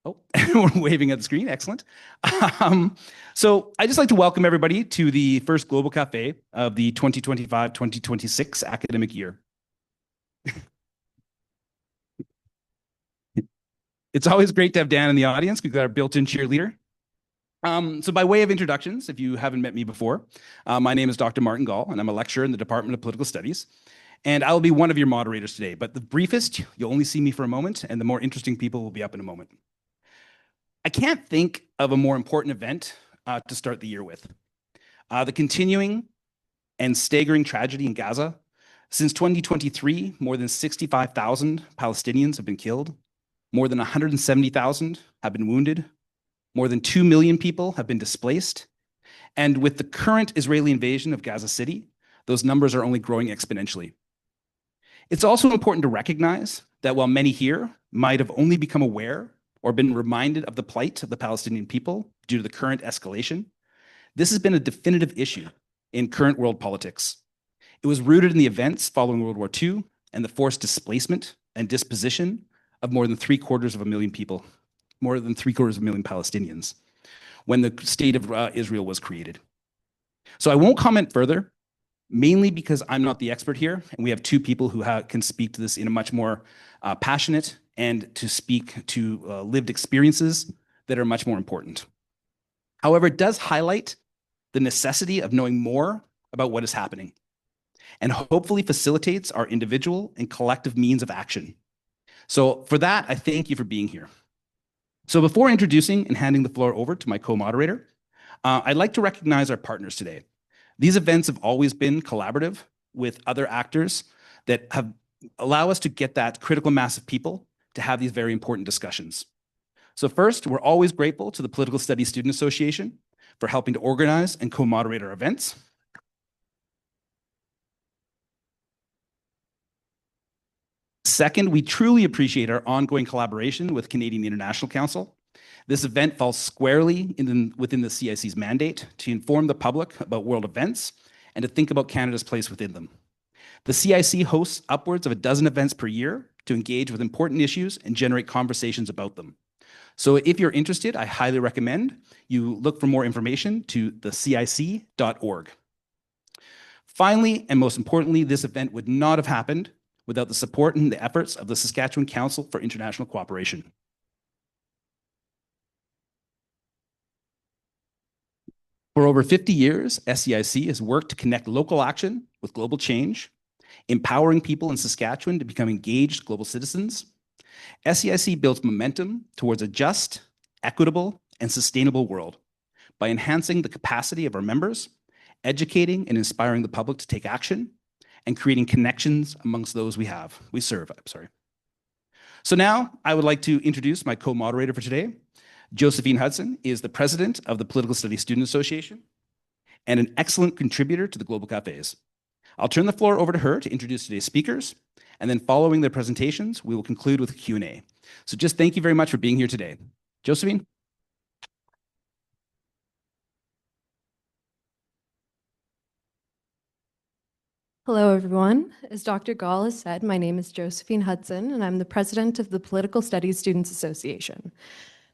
Oh, we're waving at the screen. Excellent. So I just like to welcome everybody to the first Global Café of the 2025-2026 academic year. It's always great to have Dan in the audience. We've got our built-in cheerleader. So by way of introductions, if you haven't met me before, my name is Dr. Martin Gall, and I'm a lecturer in the Department of Political Studies. And I will be one of your moderators today, but the briefest, you'll only see me for a moment, and the more interesting people will be up in a moment. I can't think of a more important event to start the year with. The continuing and staggering tragedy in Gaza. Since 2023, more than 65,000 Palestinians have been killed. More than 170,000 have been wounded. More than 2 million people have been displaced. And with the current Israeli invasion of Gaza City, those numbers are only growing exponentially. It's also important to recognize that while many here might have only become aware or been reminded of the plight of the Palestinian people due to the current escalation, this has been a definitive issue in current world politics. It was rooted in the events following World War II and the forced displacement and disposition of more than 750,000 people, more than 750,000 Palestinians, when the state of Israel was created. So I won't comment further, mainly because I'm not the expert here, and we have two people who can speak to this in a much more passionate and to speak to lived experiences that are much more important. However, it does highlight the necessity of knowing more about what is happening and hopefully facilitates our individual and collective means of action. So for that, I thank you for being here. So before introducing and handing the floor over to my co-moderator, I'd like to recognize our partners today. These events have always been collaborative with other actors that have allow us to get that critical mass of people to have these very important discussions. So first, we're always grateful to the Political Studies Student Association for helping to organize and co-moderate our events. Second, we truly appreciate our ongoing collaboration with Canadian International Council. This event falls squarely within the CIC's mandate to inform the public about world events and to think about Canada's place within them. The CIC hosts upwards of a dozen events per year to engage with important issues and generate conversations about them. So if you're interested, I highly recommend you look for more information to thecic.org. Finally, and most importantly, this event would not have happened without the support and the efforts of the Saskatchewan Council for International Cooperation. For over 50 years, SCIC has worked to connect local action with global change, empowering people in Saskatchewan to become engaged global citizens. SCIC builds momentum towards a just, equitable, and sustainable world by enhancing the capacity of our members, educating and inspiring the public to take action, and creating connections amongst those we serve. So now I would like to introduce my co-moderator for today. Josephine Hudson is the president of the Political Studies Student Association and an excellent contributor to the Global Cafés. I'll turn the floor over to her to introduce today's speakers, and then following their presentations, we will conclude with a Q&A. So just thank you very much for being here today. Josephine? Hello, everyone. As Dr. Gall has said, my name is Josephine Hudson, and I'm the president of the Political Studies Students Association.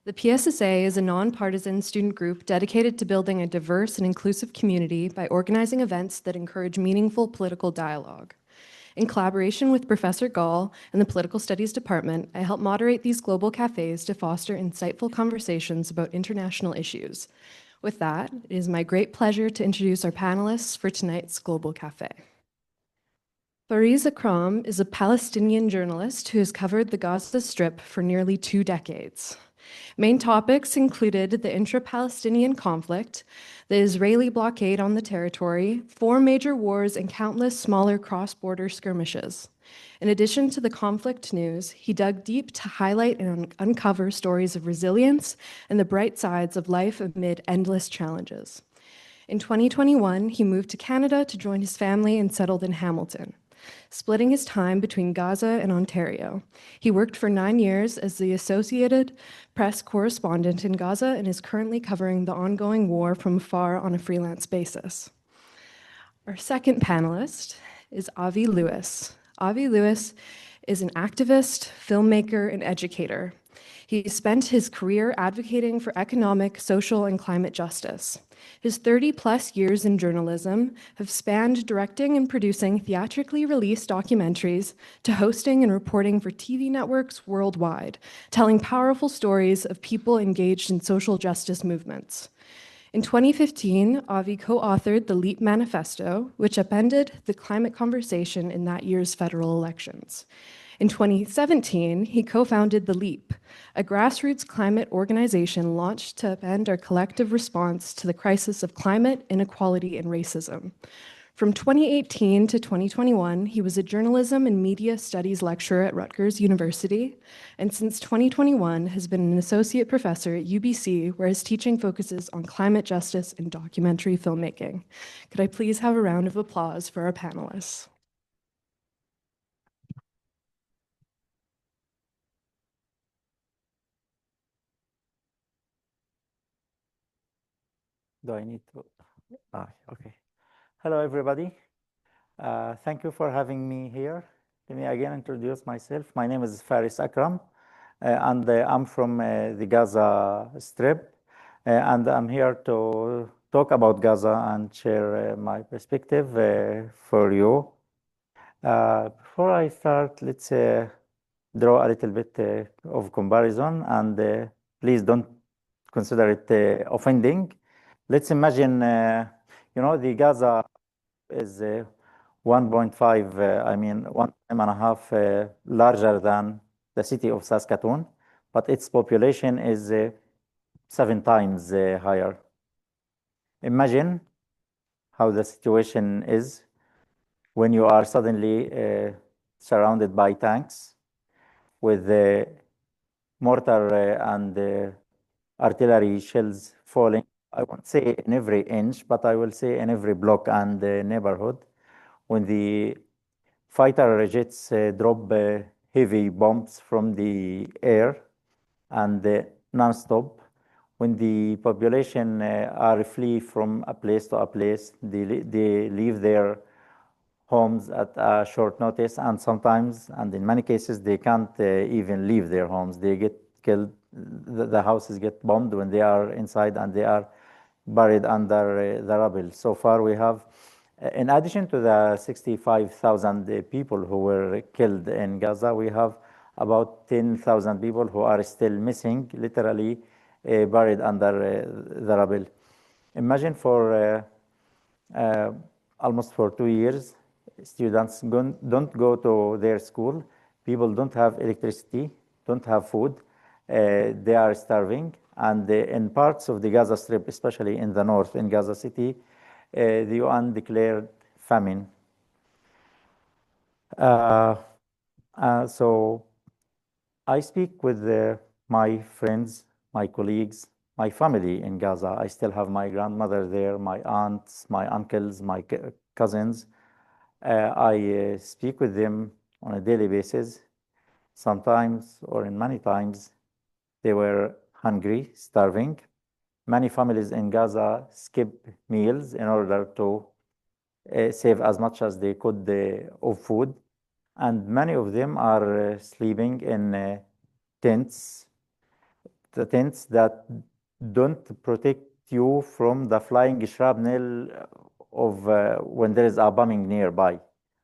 The PSSA is a nonpartisan student group dedicated to building a diverse and inclusive community by organizing events that encourage meaningful political dialogue. In collaboration with Professor Gall and the Political Studies Department, I help moderate these global cafes to foster insightful conversations about international issues. With that, it is my great pleasure to introduce our panelists for tonight's Global Cafe. Fares Akram is a Palestinian journalist who has covered the Gaza Strip for nearly 2 decades. Main topics included the intra-Palestinian conflict, the Israeli blockade on the territory, 4 major wars, and countless smaller cross-border skirmishes. In addition to the conflict news, he dug deep to highlight and uncover stories of resilience and the bright sides of life amid endless challenges. In 2021, he moved to Canada to join his family and settled in Hamilton, splitting his time between Gaza and Ontario. He worked for 9 years as the Associated Press correspondent in Gaza and is currently covering the ongoing war from afar on a freelance basis. Our second panelist is Avi Lewis. Avi Lewis is an activist, filmmaker, and educator. He spent his career advocating for economic, social, and climate justice. His 30-plus years in journalism have spanned directing and producing theatrically released documentaries to hosting and reporting for TV networks worldwide, telling powerful stories of people engaged in social justice movements. In 2015, Avi co-authored the LEAP Manifesto, which upended the climate conversation in that year's federal elections. In 2017, he co-founded The Leap, a grassroots climate organization launched to upend our collective response to the crisis of climate, inequality, and racism. From 2018 to 2021, he was a journalism and media studies lecturer at Rutgers University, and since 2021 has been an associate professor at UBC, where his teaching focuses on climate justice and documentary filmmaking. Could I please have a round of applause for our panelists? Do I need to? Okay. Hello, everybody. Thank you for having me here. Let me again introduce myself. My name is Fares Akram, and I'm from the Gaza Strip, and I'm here to talk about Gaza and share my perspective for you. Before I start, let's draw a little bit of comparison, and please don't consider it offending. Let's imagine, the Gaza is 1.5, I mean, 1.5 larger than the city of Saskatoon, but its population is 7 times higher. Imagine how the situation is when you are suddenly surrounded by tanks with mortar and artillery shells falling. I won't say in every inch, but I will say in every block and neighborhood. When the fighter jets drop heavy bombs from the air and non-stop. When the population are flee from a place to a place, they leave their homes at a short notice, and sometimes, and in many cases, they can't even leave their homes. They get killed. The houses get bombed when they are inside, and they are buried under the rubble. So far, we have, in addition to the 65,000 people who were killed in Gaza, we have about 10,000 people who are still missing, literally buried under the rubble. Imagine for almost for 2 years, students don't go to their school. People don't have electricity, don't have food. They are starving. And in parts of the Gaza Strip, especially in the north, in Gaza City, the UN declared famine. So I speak with my friends, my colleagues, my family in Gaza. I still have my grandmother there, my aunts, my uncles, my cousins. I speak with them on a daily basis. Sometimes, or in many times, they were hungry, starving. Many families in Gaza skip meals in order to save as much as they could of food. And many of them are sleeping in tents, the tents that don't protect you from the flying shrapnel of when there is a bombing nearby.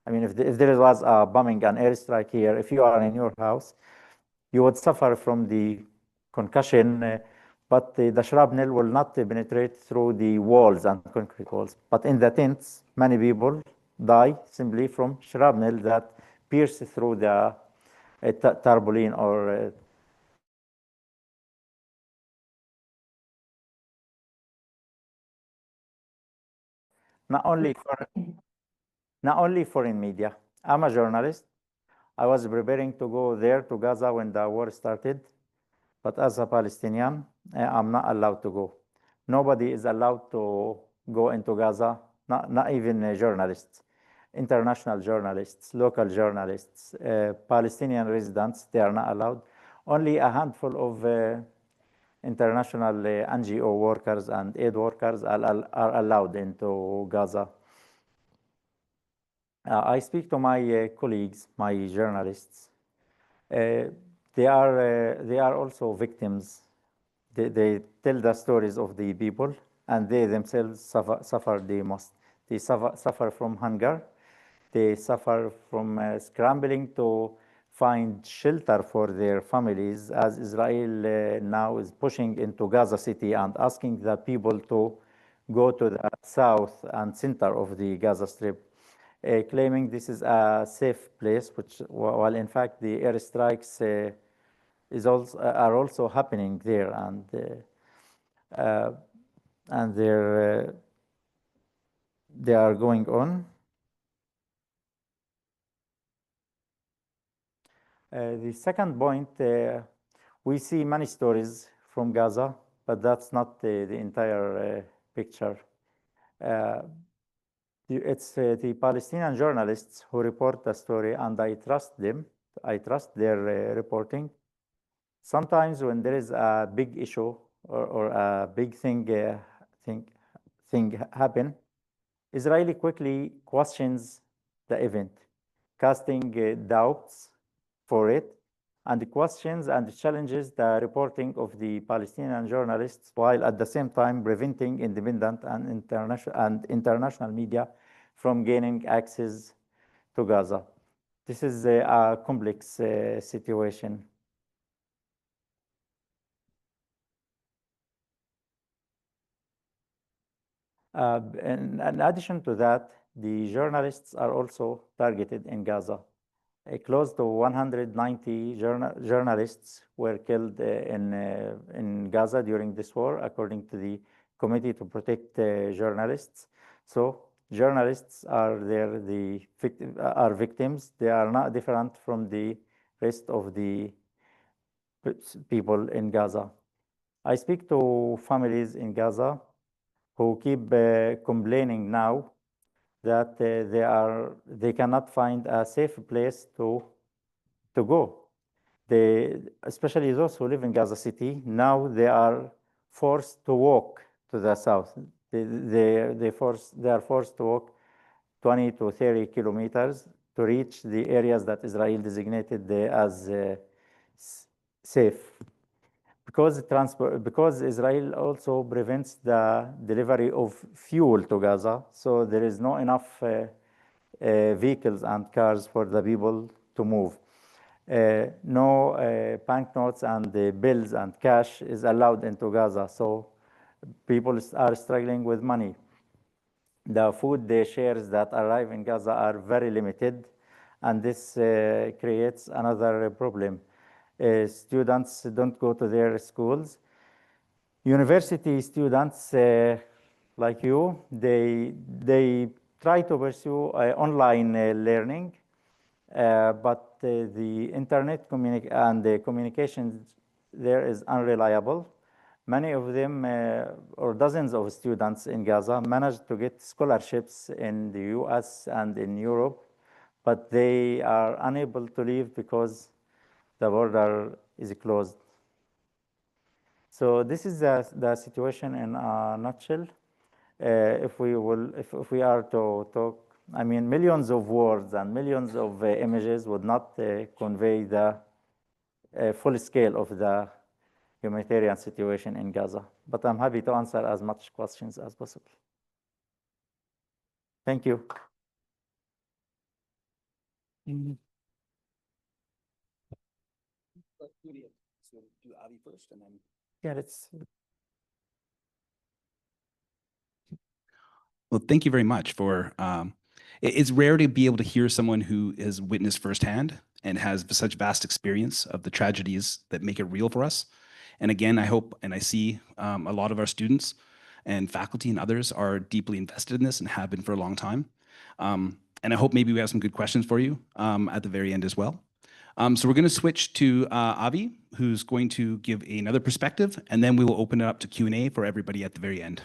I mean, if there was a bombing, an airstrike here, if you are in your house, you would suffer from the concussion, but the shrapnel will not penetrate through the walls and concrete walls. But in the tents, many people die simply from shrapnel that pierce through the tarpaulin or not only foreign media. I'm a journalist. I was preparing to go there to Gaza when the war started, but as a Palestinian, I'm not allowed to go. Nobody is allowed to go into Gaza, not even journalists, international journalists, local journalists, Palestinian residents, they are not allowed. Only a handful of international NGO workers and aid workers are allowed into Gaza. I speak to my colleagues, my journalists. they are also victims. They tell the stories of the people, and they themselves suffer the most. They suffer from hunger. They suffer from scrambling to find shelter for their families, as Israel now is pushing into Gaza City and asking the people to go to the south and center of the Gaza Strip, claiming this is a safe place, which, while in fact the airstrikes are also happening there, and they are going on. The second point, we see many stories from Gaza, but that's not the entire picture. It's the Palestinian journalists who report the story, and I trust them. I trust their reporting. Sometimes when there is a big issue or a big thing happen, Israeli quickly questions the event, casting doubts for it, and questions and challenges the reporting of the Palestinian journalists, while at the same time preventing independent and international media from gaining access to Gaza. This is a complex situation. In addition to that, the journalists are also targeted in Gaza. Close to 190 journalists were killed in Gaza during this war, according to the Committee to Protect Journalists. So journalists are victims. They are not different from the rest of the people in Gaza. I speak to families in Gaza who keep complaining now that they cannot find a safe place to go. Especially those who live in Gaza City, now they are forced to walk to the south. They are forced to walk 20 to 30 kilometers to reach the areas that Israel designated as safe. Because Israel also prevents the delivery of fuel to Gaza, so there is not enough vehicles and cars for the people to move. No banknotes and bills and cash is allowed into Gaza, so people are struggling with money. The food shares that arrive in Gaza are very limited, and this creates another problem. Students don't go to their schools. University students like you, they try to pursue online learning, but the internet and the communication there is unreliable. Many of them, or dozens of students in Gaza, managed to get scholarships in the US and in Europe, but they are unable to leave because the border is closed. So this is the situation in a nutshell. If we are to talk, I mean, millions of words and millions of images would not convey the full scale of the humanitarian situation in Gaza. But I'm happy to answer as much questions as possible. Thank you. So do Avi first, and then. Yeah, let's. Well, thank you very much for. It's rare to be able to hear someone who has witnessed firsthand and has such vast experience of the tragedies that make it real for us. And again, I hope and I see a lot of our students and faculty and others are deeply invested in this and have been for a long time. And I hope maybe we have some good questions for you at the very end as well. So we're going to switch to Avi, who's going to give another perspective, and then we will open it up to Q&A for everybody at the very end.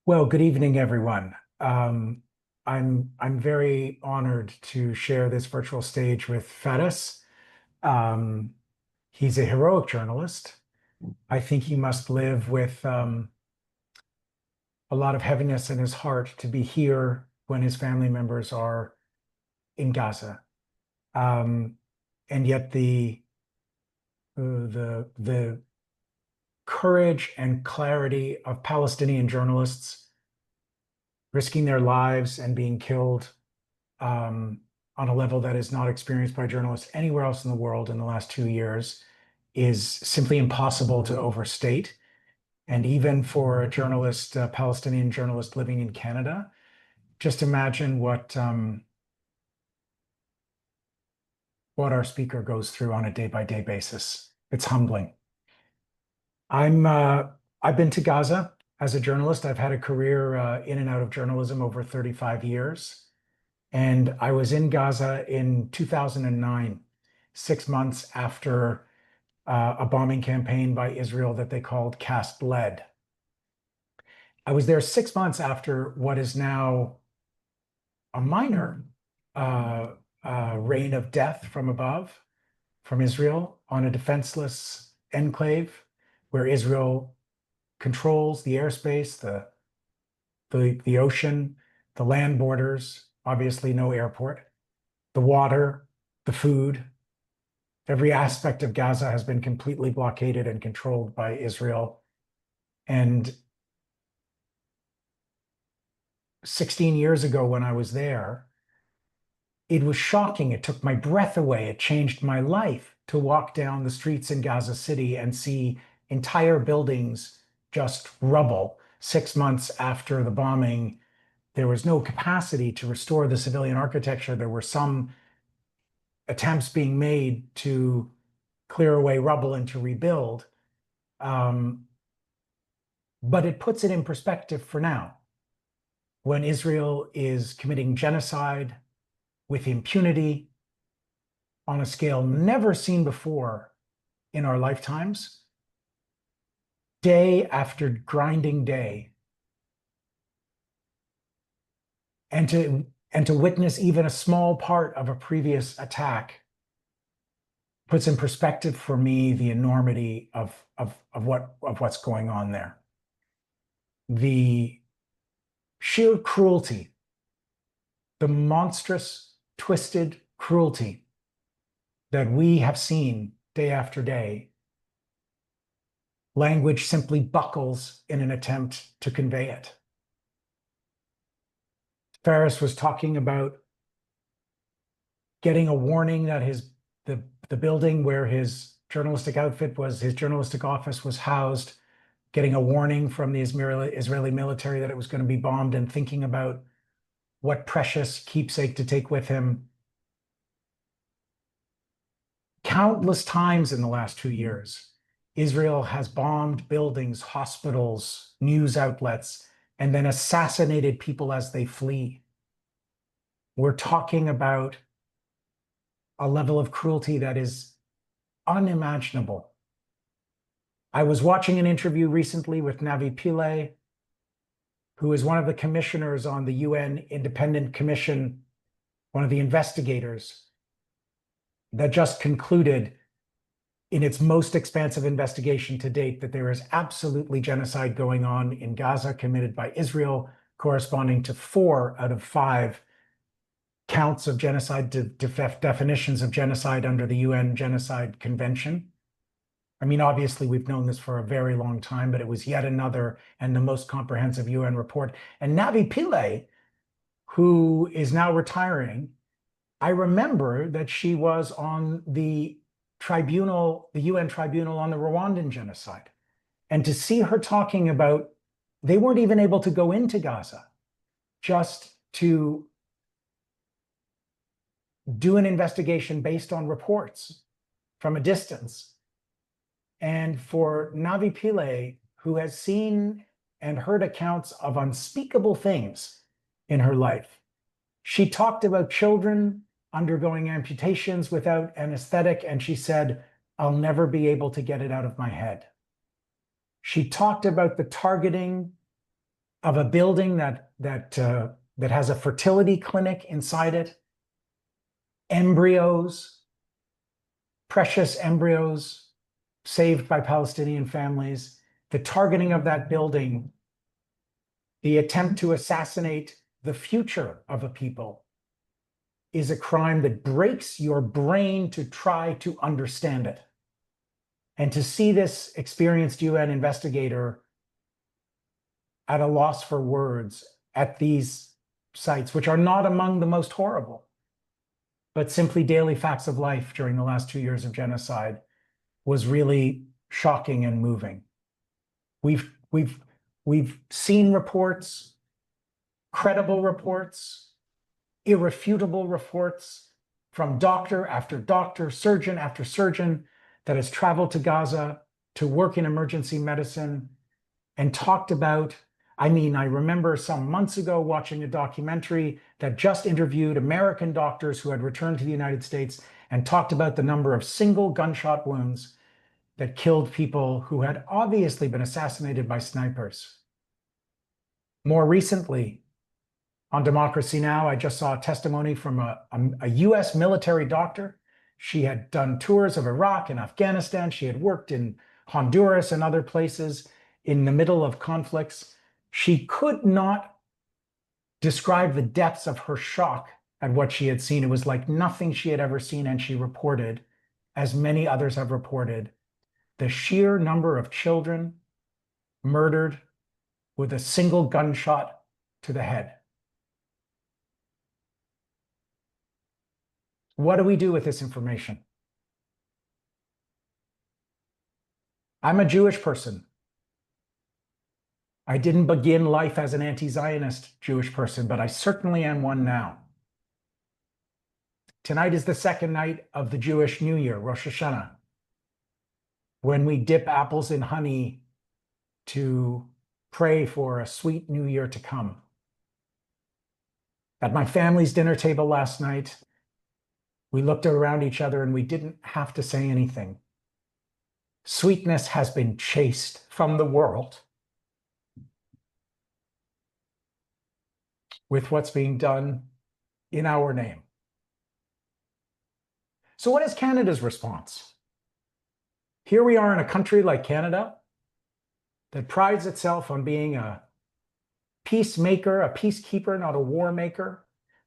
Well, good evening, everyone. I'm very honored to share this virtual stage with Fares. He's a heroic journalist. I think he must live with a lot of heaviness in his heart to be here when his family members are in Gaza. And yet the courage and clarity of Palestinian journalists risking their lives and being killed on a level that is not experienced by journalists anywhere else in the world in the last 2 years is simply impossible to overstate. And even for a journalist, a Palestinian journalist living in Canada, just imagine what our speaker goes through on a day-by-day basis. It's humbling. I've been to Gaza as a journalist. I've had a career in and out of journalism over 35 years. And I was in Gaza in 2009, 6 months after a bombing campaign by Israel that they called Cast Lead. I was there 6 months after what is now a minor rain of death from above, from Israel on a defenseless enclave where Israel controls the airspace, the ocean, the land borders, obviously no airport, the water, the food. Every aspect of Gaza has been completely blockaded and controlled by Israel. And 16 years ago when I was there, it was shocking. It took my breath away. It changed my life to walk down the streets in Gaza City and see entire buildings just rubble. 6 months after the bombing, there was no capacity to restore the civilian architecture. There were some attempts being made to clear away rubble and to rebuild. But it puts it in perspective for now. When Israel is committing genocide with impunity on a scale never seen before in our lifetimes, day after grinding day, and to witness even a small part of a previous attack puts in perspective for me the enormity of what's going on there. The sheer cruelty, the monstrous, twisted cruelty that we have seen day after day, language simply buckles in an attempt to convey it. Fares was talking about getting a warning that the building where his journalistic office was housed, getting a warning from the Israeli military that it was going to be bombed, and thinking about what precious keepsake to take with him. Countless times in the last 2 years, Israel has bombed buildings, hospitals, news outlets, and then assassinated people as they flee. We're talking about a level of cruelty that is unimaginable. I was watching an interview recently with Avi Lewis, who is one of the commissioners on the UN Independent Commission, one of the investigators that just concluded in its most expansive investigation to date that there is absolutely genocide going on in Gaza committed by Israel, corresponding to 4 out of 5 counts of genocide, definitions of genocide under the UN Genocide Convention. I mean, obviously, we've known this for a very long time, but it was yet another and the most comprehensive UN report. And Avi Lewis, who is now retiring, I remember that she was on the tribunal, the UN tribunal on the Rwandan genocide. And to see her talking about, they weren't even able to go into Gaza just to do an investigation based on reports from a distance. And for Avi Lewis, who has seen and heard accounts of unspeakable things in her life, she talked about children undergoing amputations without anesthetic, and she said, "I'll never be able to get it out of my head." She talked about the targeting of a building that has a fertility clinic inside it, embryos, precious embryos saved by Palestinian families, the targeting of that building, the attempt to assassinate the future of a people, is a crime that breaks your brain to try to understand it. And to see this experienced UN investigator at a loss for words at these sites, which are not among the most horrible, but simply daily facts of life during the last 2 years of genocide, was really shocking and moving. We've seen reports, credible reports, irrefutable reports from doctor after doctor, surgeon after surgeon that has traveled to Gaza to work in emergency medicine and talked about, I remember some months ago watching a documentary that just interviewed American doctors who had returned to the United States and talked about the number of single gunshot wounds that killed people who had obviously been assassinated by snipers. More recently, on Democracy Now!, I just saw a testimony from a US military doctor. She had done tours of Iraq and Afghanistan. She had worked in Honduras and other places in the middle of conflicts. She could not describe the depths of her shock at what she had seen. It was like nothing she had ever seen, and she reported, as many others have reported, the sheer number of children murdered with a single gunshot to the head. What do we do with this information? I'm a Jewish person. I didn't begin life as an anti-Zionist Jewish person, but I certainly am one now. Tonight is the second night of the Jewish New Year, Rosh Hashanah, when we dip apples in honey to pray for a sweet new year to come. At my family's dinner table last night, we looked around each other and we didn't have to say anything. Sweetness has been chased from the world with what's being done in our name. So what is Canada's response? Here we are in a country like Canada that prides itself on being a peacemaker, a peacekeeper, not a war maker,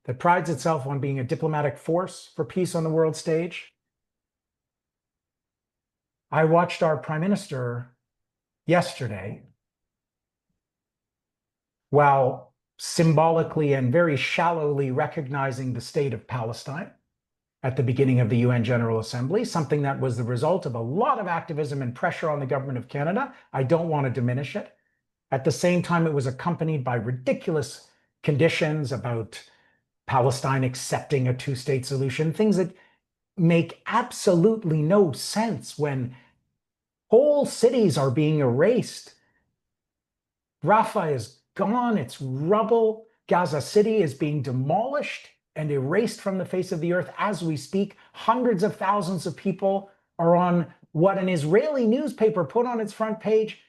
that prides itself on being a diplomatic force for peace on the world stage. I watched our Prime Minister yesterday, while symbolically and very shallowly recognizing the state of Palestine at the beginning of the UN General Assembly, something that was the result of a lot of activism and pressure on the government of Canada. I don't want to diminish it. At the same time, it was accompanied by ridiculous conditions about Palestine accepting a two-state solution, things that make absolutely no sense when whole cities are being erased. Rafah is gone, it's rubble. Gaza City is being demolished and erased from the face of the earth as we speak. Hundreds of thousands of people are on what an Israeli newspaper put on its front page,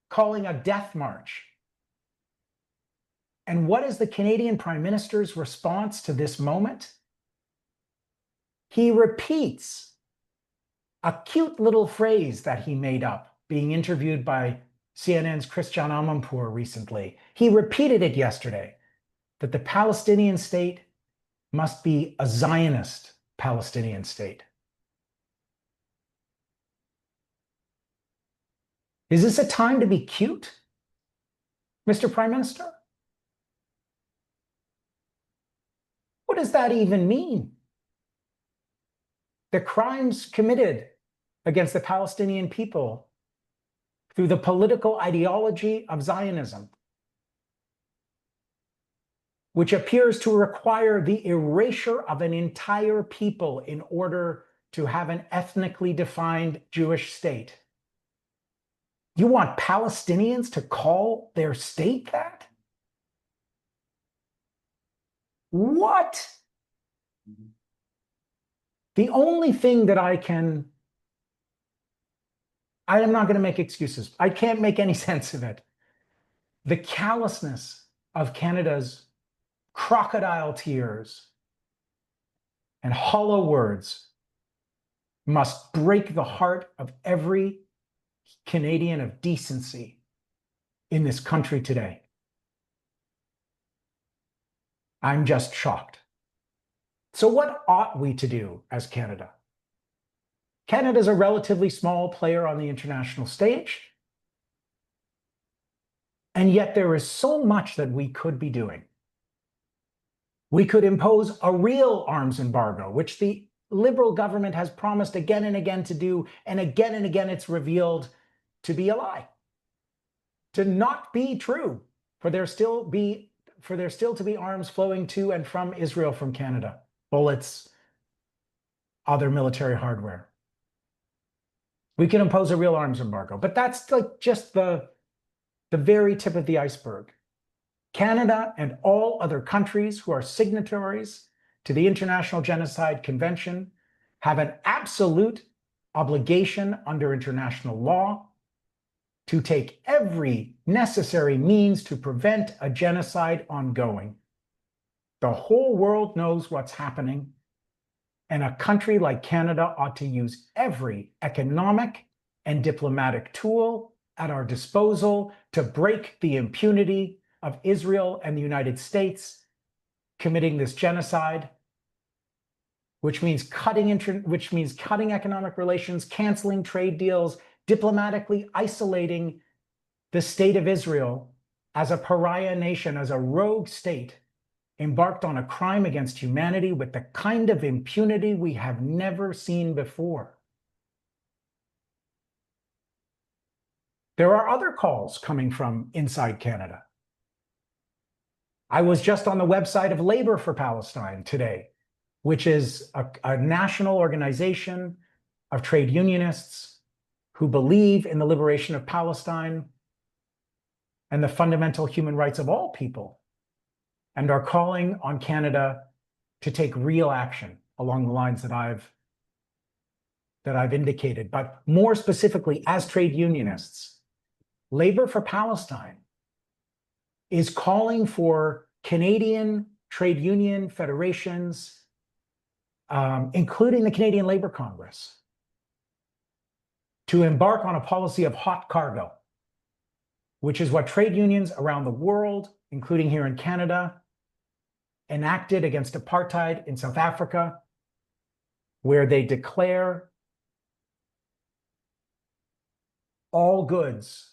calling a death march. And what is the Canadian Prime Minister's response to this moment? He repeats a cute little phrase that he made up, being interviewed by CNN's Christian Amanpour recently. He repeated it yesterday, that the Palestinian state must be a Zionist Palestinian state. Is this a time to be cute, Mr. Prime Minister? What does that even mean? The crimes committed against the Palestinian people through the political ideology of Zionism, which appears to require the erasure of an entire people in order to have an ethnically defined Jewish state. You want Palestinians to call their state that? What? The only thing that I am not going to make excuses. I can't make any sense of it. The callousness of Canada's crocodile tears and hollow words must break the heart of every Canadian of decency in this country today. I'm just shocked. So what ought we to do as Canada? Canada is a relatively small player on the international stage, and yet there is so much that we could be doing. We could impose a real arms embargo, which the Liberal government has promised again and again to do, and again it's revealed to be a lie, to not be true, for there still to be arms flowing to and from Israel from Canada, bullets, other military hardware. We can impose a real arms embargo, but that's like just the very tip of the iceberg. Canada and all other countries who are signatories to the International Genocide Convention have an absolute obligation under international law to take every necessary means to prevent a genocide ongoing. The whole world knows what's happening, and a country like Canada ought to use every economic and diplomatic tool at our disposal to break the impunity of Israel and the United States committing this genocide, which means cutting economic relations, canceling trade deals, diplomatically isolating the state of Israel as a pariah nation, as a rogue state, embarked on a crime against humanity with the kind of impunity we have never seen before. There are other calls coming from inside Canada. I was just on the website of Labor for Palestine today, which is a national organization of trade unionists who believe in the liberation of Palestine and the fundamental human rights of all people, and are calling on Canada to take real action along the lines that I've indicated. But more specifically, as trade unionists, Labor for Palestine is calling for Canadian trade union federations, including the Canadian Labour Congress, to embark on a policy of hot cargo, which is what trade unions around the world, including here in Canada, enacted against apartheid in South Africa, where they declare all goods,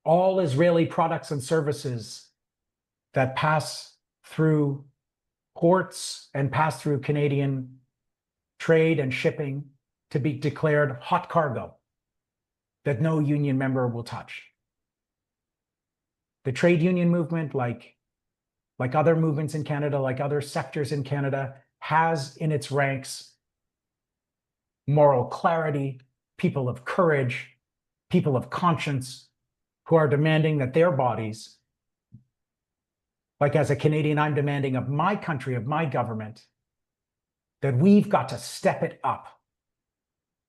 all Israeli products and services that pass through ports and pass through Canadian trade and shipping to be declared hot cargo that no union member will touch. The trade union movement, like other movements in Canada, like other sectors in Canada, has in its ranks moral clarity, people of courage, people of conscience, who are demanding that their bodies, like as a Canadian, I'm demanding of my country, of my government, that we've got to step it up.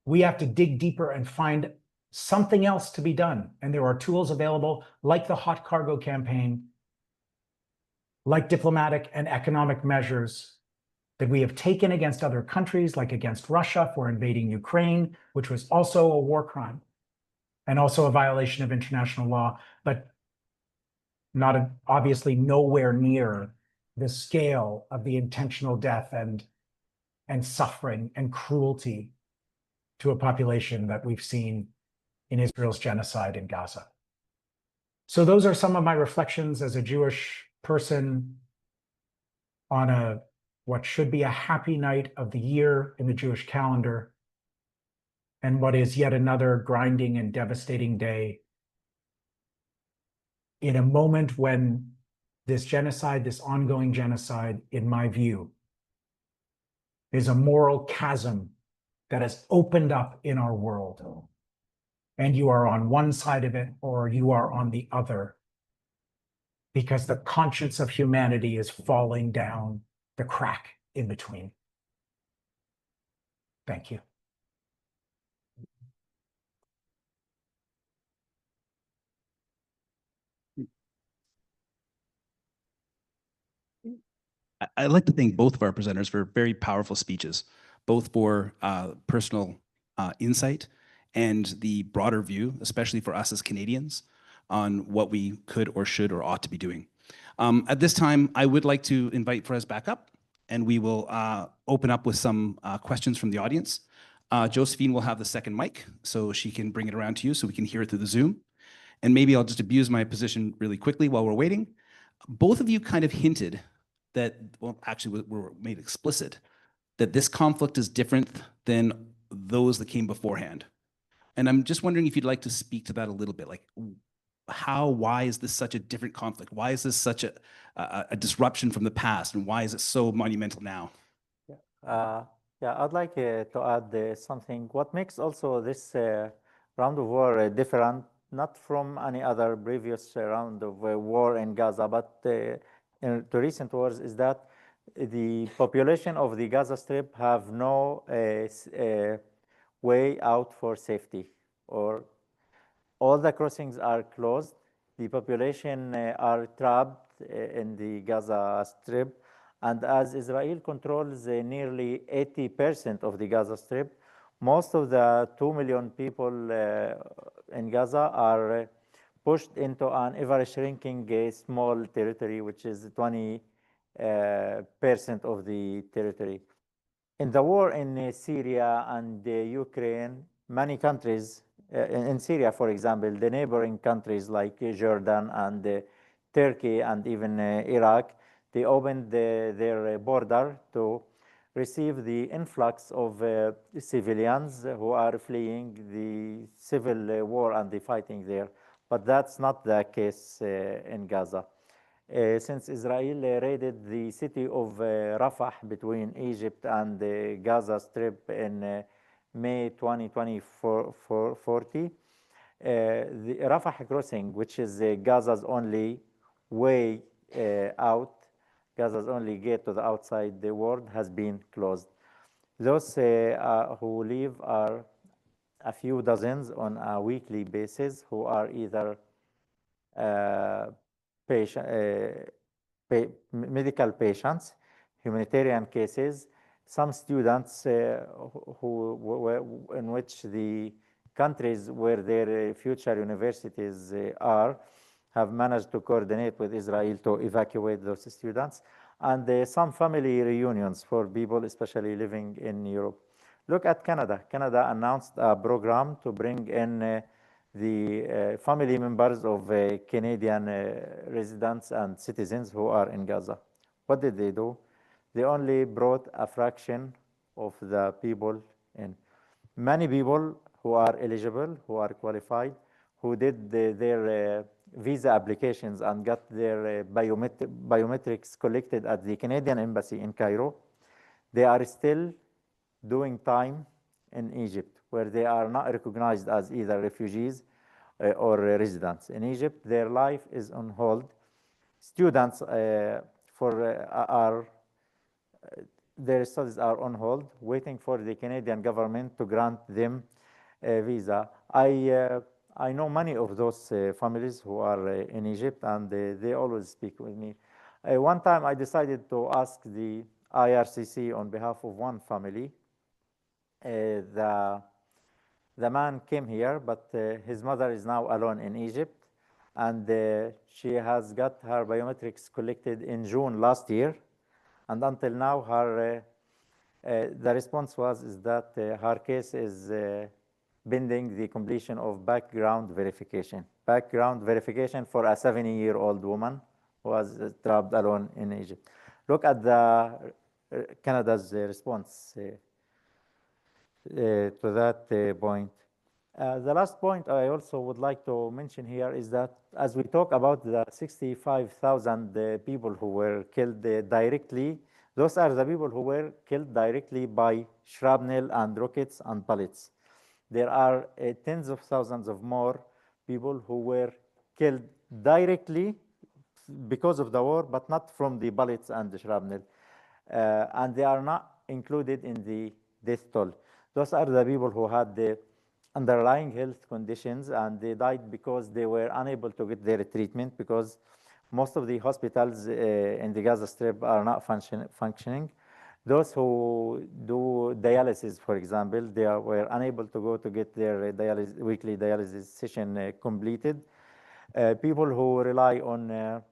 We have to dig deeper and find something else to be done. And there are tools available like the Hot Cargo campaign, like diplomatic and economic measures that we have taken against other countries, like against Russia for invading Ukraine, which was also a war crime and also a violation of international law, but obviously nowhere near the scale of the intentional death and suffering and cruelty to a population that we've seen in Israel's genocide in Gaza. So those are some of my reflections as a Jewish person on what should be a happy night of the year in the Jewish calendar, and what is yet another grinding and devastating day in a moment when this genocide, this ongoing genocide, in my view, is a moral chasm that has opened up in our world. And you are on one side of it or you are on the other, because the conscience of humanity is falling down the crack in between. Thank you. I'd like to thank both of our presenters for very powerful speeches, both for personal insight and the broader view, especially for us as Canadians, on what we could or should or ought to be doing. At this time, I would like to invite Fares back up and we will open up with some questions from the audience. Josephine will have the second mic, so she can bring it around to you so we can hear it through the Zoom. And maybe I'll just abuse my position really quickly while we're waiting. Both of you kind of hinted that, well, actually were made explicit, that this conflict is different than those that came beforehand. And I'm just wondering if you'd like to speak to that a little bit, like why is this such a different conflict? Why is this such a disruption from the past, and why is it so monumental now? Yeah, I'd like to add something. What makes also this round of war different, not from any other previous round of war in Gaza, but in the recent wars, is that the population of the Gaza Strip have no way out for safety, or all the crossings are closed. The population are trapped in the Gaza Strip. And as Israel controls nearly 80% of the Gaza Strip, most of the 2 million people in Gaza are pushed into an ever-shrinking small territory, which is 20% of the territory. In the war in Syria and Ukraine, many countries, in Syria, for example, the neighboring countries like Jordan and Turkey and even Iraq, they opened their border to receive the influx of civilians who are fleeing the civil war and the fighting there. But that's not the case in Gaza. Since Israel raided the city of Rafah between Egypt and the Gaza Strip in May 2040, the Rafah crossing, which is Gaza's only way out, Gaza's only gate to the outside the world, has been closed. Those who leave are a few dozens on a weekly basis, who are either medical patients, humanitarian cases, some students in which the countries where their future universities are have managed to coordinate with Israel to evacuate those students, and some family reunions for people, especially living in Europe. Look at Canada. Canada announced a program to bring in the family members of Canadian residents and citizens who are in Gaza. What did they do? They only brought a fraction of the people in. Many people who are eligible, who are qualified, who did their visa applications and got their biometrics collected at the Canadian Embassy in Cairo, they are still doing time in Egypt, where they are not recognized as either refugees or residents. In Egypt, their life is on hold. Students their studies are on hold, waiting for the Canadian government to grant them a visa. I know many of those families who are in Egypt, and they always speak with me. One time I decided to ask the IRCC on behalf of one family. The man came here, but his mother is now alone in Egypt, and she has got her biometrics collected in June last year, and until now the response is that her case is pending the completion of background verification. Background verification for a 70-year-old woman who was trapped alone in Egypt. Look at the Canada's response to that point. The last point I also would like to mention here is that as we talk about the 65,000 people who were killed directly, those are the people who were killed directly by shrapnel and rockets and bullets. There are tens of thousands of more people who were killed directly because of the war, but not from the bullets and the shrapnel. And they are not included in the death toll. Those are the people who had the underlying health conditions, and they died because they were unable to get their treatment, because most of the hospitals in the Gaza Strip are not functioning. Those who do dialysis, for example, they were unable to go to get their weekly dialysis session completed. People who rely on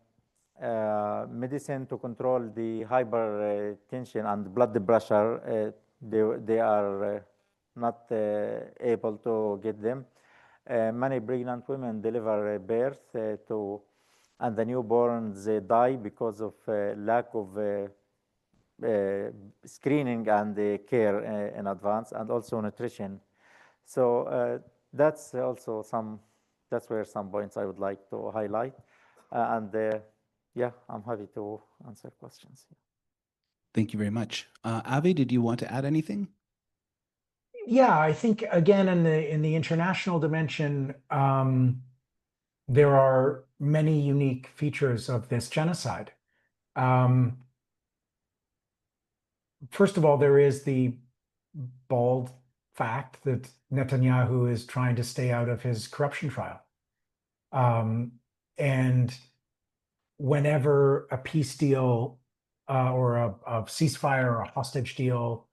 medicine to control the hypertension and blood pressure. They are not able to get them. Many pregnant women deliver birth and the newborns die because of lack of screening and care in advance, and also nutrition. So that's also that's where some points I would like to highlight. Yeah, I'm happy to answer questions. Thank you very much. Avi, did you want to add anything? Yeah, I think again in the international dimension, there are many unique features of this genocide. First of all, there is the bald fact that Netanyahu is trying to stay out of his corruption trial. And whenever a peace deal or a ceasefire or a hostage deal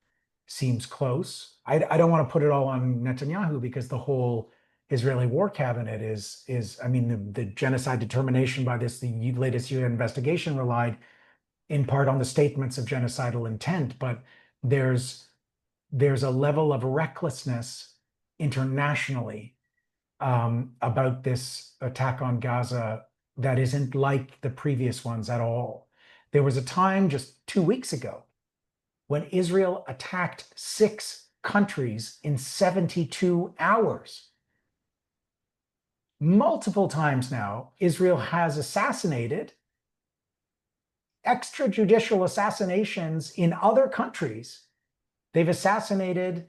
seems close, I don't want to put it all on Netanyahu, because the whole Israeli war cabinet is I mean, the genocide determination by the latest UN investigation relied in part on the statements of genocidal intent, but there's a level of recklessness internationally about this attack on Gaza that isn't like the previous ones at all. There was a time just 2 weeks ago when Israel attacked 6 countries in 72 hours. Multiple times now, Israel has assassinated extrajudicial assassinations in other countries. They've assassinated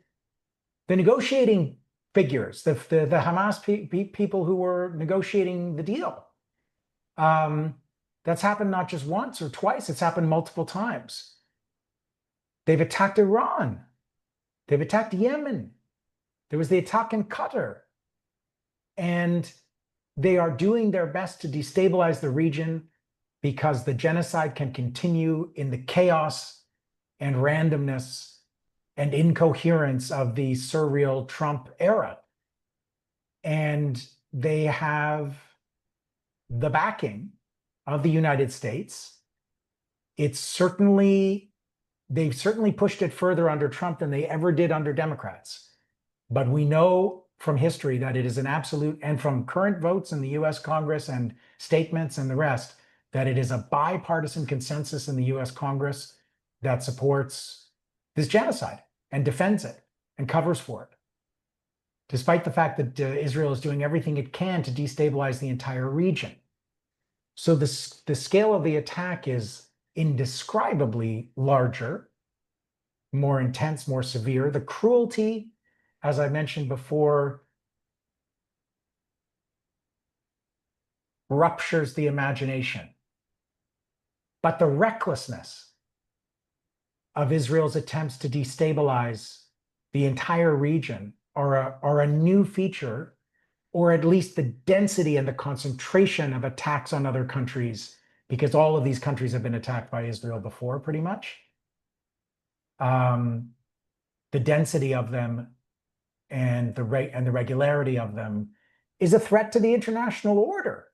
the negotiating figures, the Hamas people who were negotiating the deal. That's happened not just once or twice, it's happened multiple times. They've attacked Iran. They've attacked Yemen. There was the attack in Qatar. And they are doing their best to destabilize the region, because the genocide can continue in the chaos and randomness and incoherence of the surreal Trump era. And they have the backing of the United States. They've certainly pushed it further under Trump than they ever did under Democrats. But we know from history that it is an absolute, and from current votes in the US Congress and statements and the rest, that it is a bipartisan consensus in the US Congress that supports this genocide and defends it and covers for it, despite the fact that Israel is doing everything it can to destabilize the entire region. So the scale of the attack is indescribably larger, more intense, more severe. The cruelty, as I mentioned before, ruptures the imagination. But the recklessness of Israel's attempts to destabilize the entire region are a new feature, or at least the density and the concentration of attacks on other countries, because all of these countries have been attacked by Israel before, pretty much. The density of them and the regularity of them is a threat to the international order.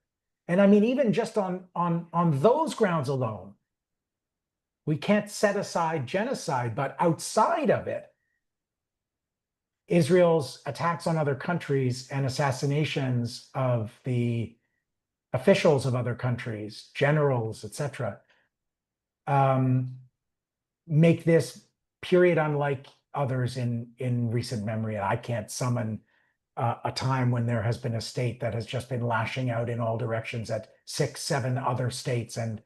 And I mean, even just on those grounds alone, we can't set aside genocide, but outside of it, Israel's attacks on other countries and assassinations of the officials of other countries, generals, etc., make this period unlike others in recent memory. And I can't summon a time when there has been a state that has just been lashing out in all directions at 6, 7 other states and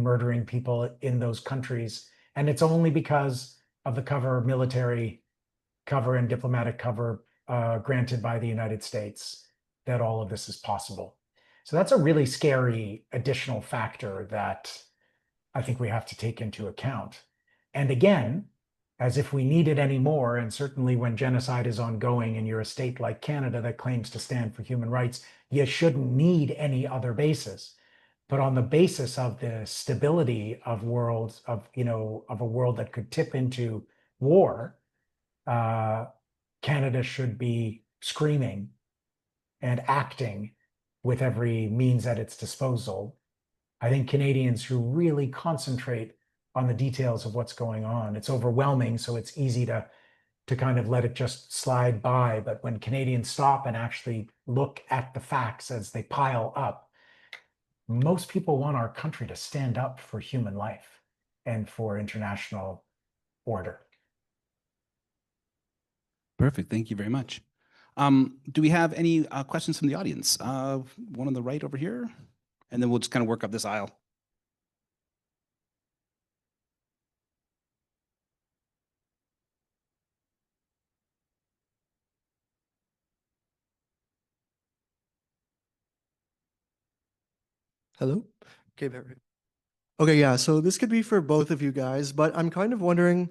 murdering people in those countries. And it's only because of the military cover and diplomatic cover granted by the United States that all of this is possible. So that's a really scary additional factor that I think we have to take into account. And again, as if we need it anymore, and certainly when genocide is ongoing and you're a state like Canada that claims to stand for human rights, you shouldn't need any other basis. But on the basis of the stability of a world that could tip into war, Canada should be screaming and acting with every means at its disposal I think Canadians who really concentrate on the details of what's going on, it's overwhelming, so it's easy to kind of let it just slide by. But when Canadians stop and actually look at the facts as they pile up, most people want our country to stand up for human life and for international order. Perfect. Thank you very much. Do we have any questions from the audience? One on the right over here, and then we'll just kind of work up this aisle. Hello? Okay, very. Okay, yeah, so this could be for both of you guys, but I'm kind of wondering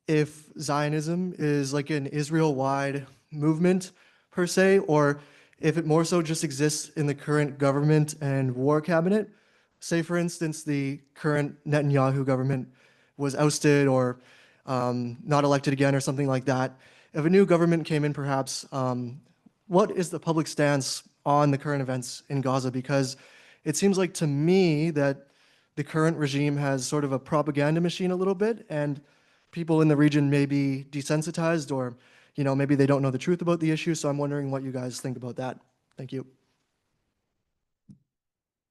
if Zionism is like an Israel-wide movement per se, or if it more so just exists in the current government and war cabinet. Say, for instance, the current Netanyahu government was ousted or not elected again or something like that. If a new government came in, perhaps, what is the public stance on the current events in Gaza? Because it seems like to me that the current regime has sort of a propaganda machine a little bit, and people in the region may be desensitized, or maybe they don't know the truth about the issue. So I'm wondering what you guys think about that. Thank you.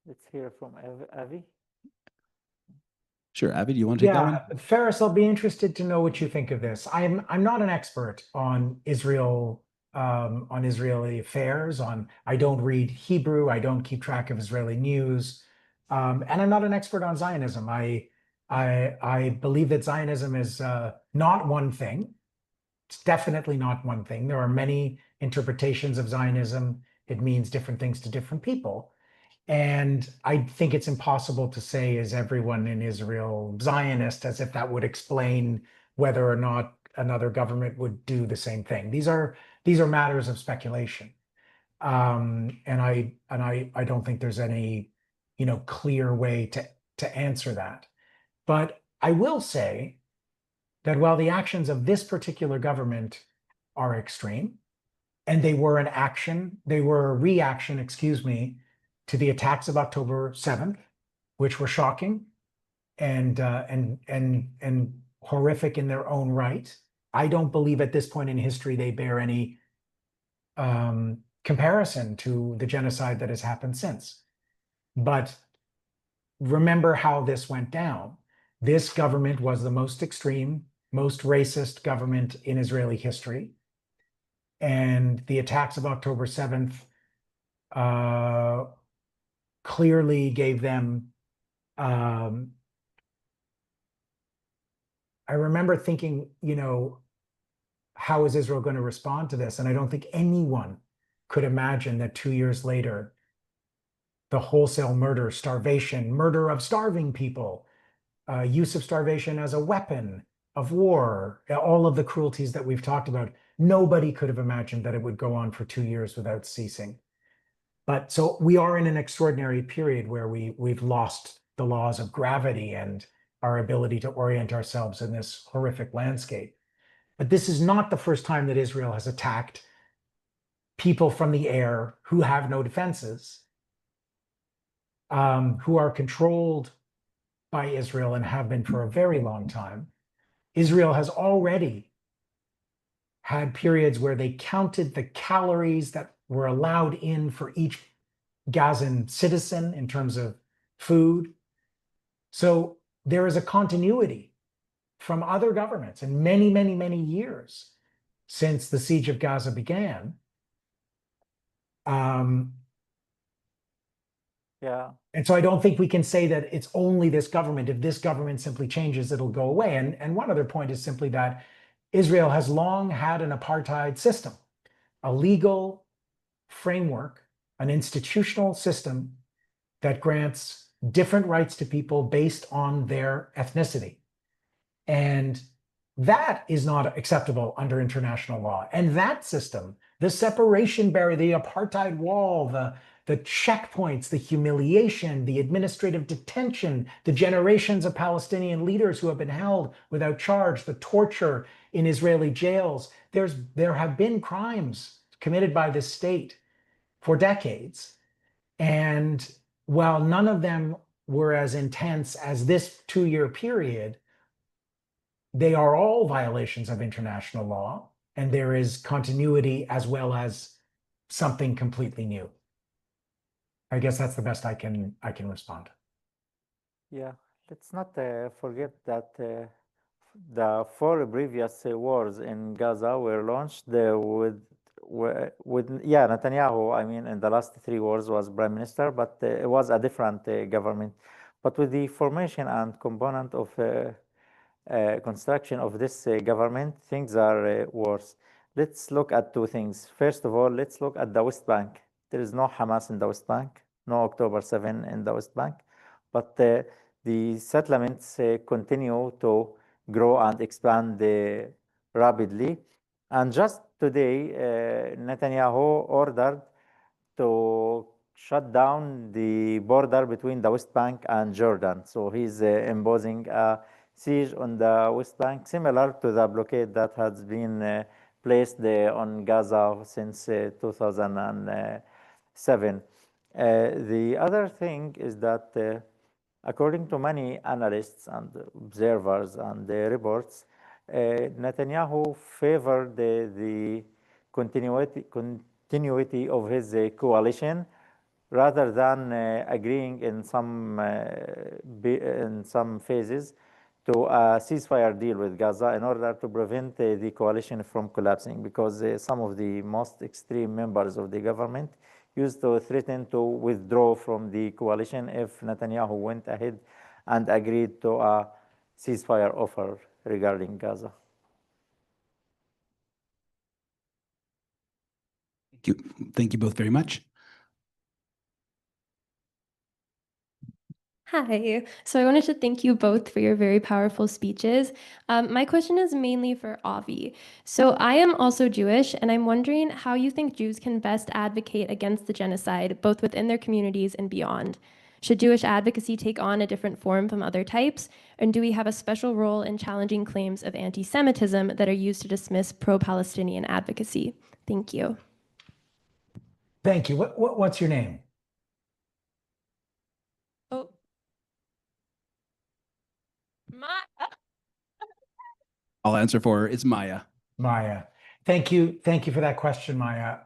Let's hear from Avi. Sure, Avi, do you want to take that one? Yeah, Fares, I'll be interested to know what you think of this. I'm not an expert on Israel, on Israeli affairs. I don't read Hebrew. I don't keep track of Israeli news, and I'm not an expert on Zionism. I believe that Zionism is not one thing. It's definitely not one thing. There are many interpretations of Zionism. It means different things to different people. And I think it's impossible to say, is everyone in Israel Zionist, as if that would explain whether or not another government would do the same thing. These are matters of speculation. And I don't think there's any, clear way to answer that. But I will say that while the actions of this particular government are extreme, and they were a reaction, excuse me, to the attacks of October 7th, which were shocking and horrific in their own right. I don't believe at this point in history they bear any comparison to the genocide that has happened since. But remember how this went down. This government was the most extreme, most racist government in Israeli history. And the attacks of October 7th clearly gave them, I remember thinking, how is Israel going to respond to this? And I don't think anyone could imagine that 2 years later, the wholesale murder, starvation, murder of starving people, use of starvation as a weapon of war, all of the cruelties that we've talked about, nobody could have imagined that it would go on for 2 years without ceasing. But so we are in an extraordinary period where we've lost the laws of gravity and our ability to orient ourselves in this horrific landscape. But this is not the first time that Israel has attacked people from the air who have no defenses, who are controlled by Israel and have been for a very long time. Israel has already had periods where they counted the calories that were allowed in for each Gazan citizen in terms of food. So there is a continuity from other governments in many, many, many years since the siege of Gaza began. Yeah. And so I don't think we can say that it's only this government. If this government simply changes, it'll go away. And one other point is simply that Israel has long had an apartheid system, a legal framework, an institutional system that grants different rights to people based on their ethnicity. And that is not acceptable under international law. And that system, the separation barrier, the apartheid wall, the checkpoints, the humiliation, the administrative detention, the generations of Palestinian leaders who have been held without charge, the torture in Israeli jails. There have been crimes committed by this state for decades. And while none of them were as intense as this 2-year period, they are all violations of international law, and there is continuity as well as something completely new. I guess that's the best I can respond. Yeah, let's not forget that the 4 previous wars in Gaza were launched with Netanyahu. I mean, in the last 3 wars was prime minister, but it was a different government. But with the formation and component of construction of this government, things are worse. Let's look at 2 things. First of all, let's look at the West Bank. There is no Hamas in the West Bank, no October 7 in the West Bank, but the settlements continue to grow and expand rapidly. And just today, Netanyahu ordered to shut down the border between the West Bank and Jordan. So he's imposing a siege on the West Bank, similar to the blockade that has been placed on Gaza since 2007. The other thing is that according to many analysts and observers and reports, Netanyahu favored the continuity of his coalition rather than agreeing in some phases to a ceasefire deal with Gaza in order to prevent the coalition from collapsing, because some of the most extreme members of the government used to threaten to withdraw from the coalition if Netanyahu went ahead and agreed to a ceasefire offer regarding Gaza. Thank you. Thank you both very much. Hi. So I wanted to thank you both for your very powerful speeches. My question is mainly for Avi. So I am also Jewish, and I'm wondering how you think Jews can best advocate against the genocide, both within their communities and beyond. Should Jewish advocacy take on a different form from other types? And do we have a special role in challenging claims of anti-Semitism that are used to dismiss pro-Palestinian advocacy? Thank you. Thank you. What's your name? Oh. I'll answer for her. It's Maya. Maya. Thank you. Thank you for that question, Maya.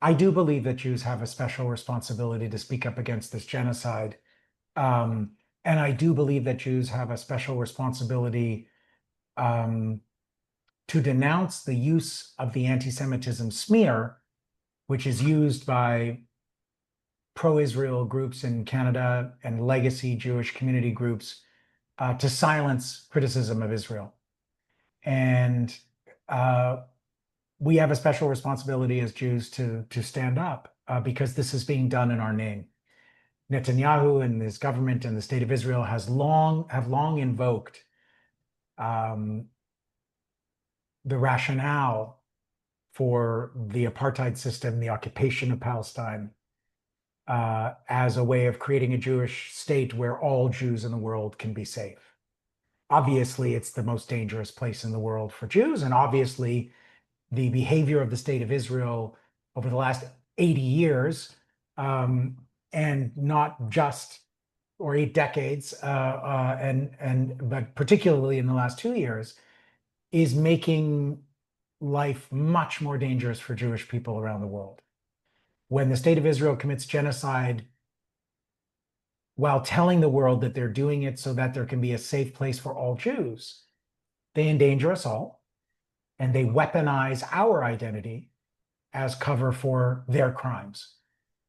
I do believe that Jews have a special responsibility to speak up against this genocide. And I do believe that Jews have a special responsibility to denounce the use of the anti-Semitism smear, which is used by pro-Israel groups in Canada and legacy Jewish community groups to silence criticism of Israel. And we have a special responsibility as Jews to stand up because this is being done in our name. Netanyahu and his government and the state of Israel have long invoked the rationale for the apartheid system, the occupation of Palestine, as a way of creating a Jewish state where all Jews in the world can be safe. Obviously, it's the most dangerous place in the world for Jews, and obviously, the behavior of the state of Israel over the last 80 years, and not just, or 8 decades, but particularly in the last 2 years, is making life much more dangerous for Jewish people around the world. When the state of Israel commits genocide while telling the world that they're doing it so that there can be a safe place for all Jews, they endanger us all, and they weaponize our identity as cover for their crimes.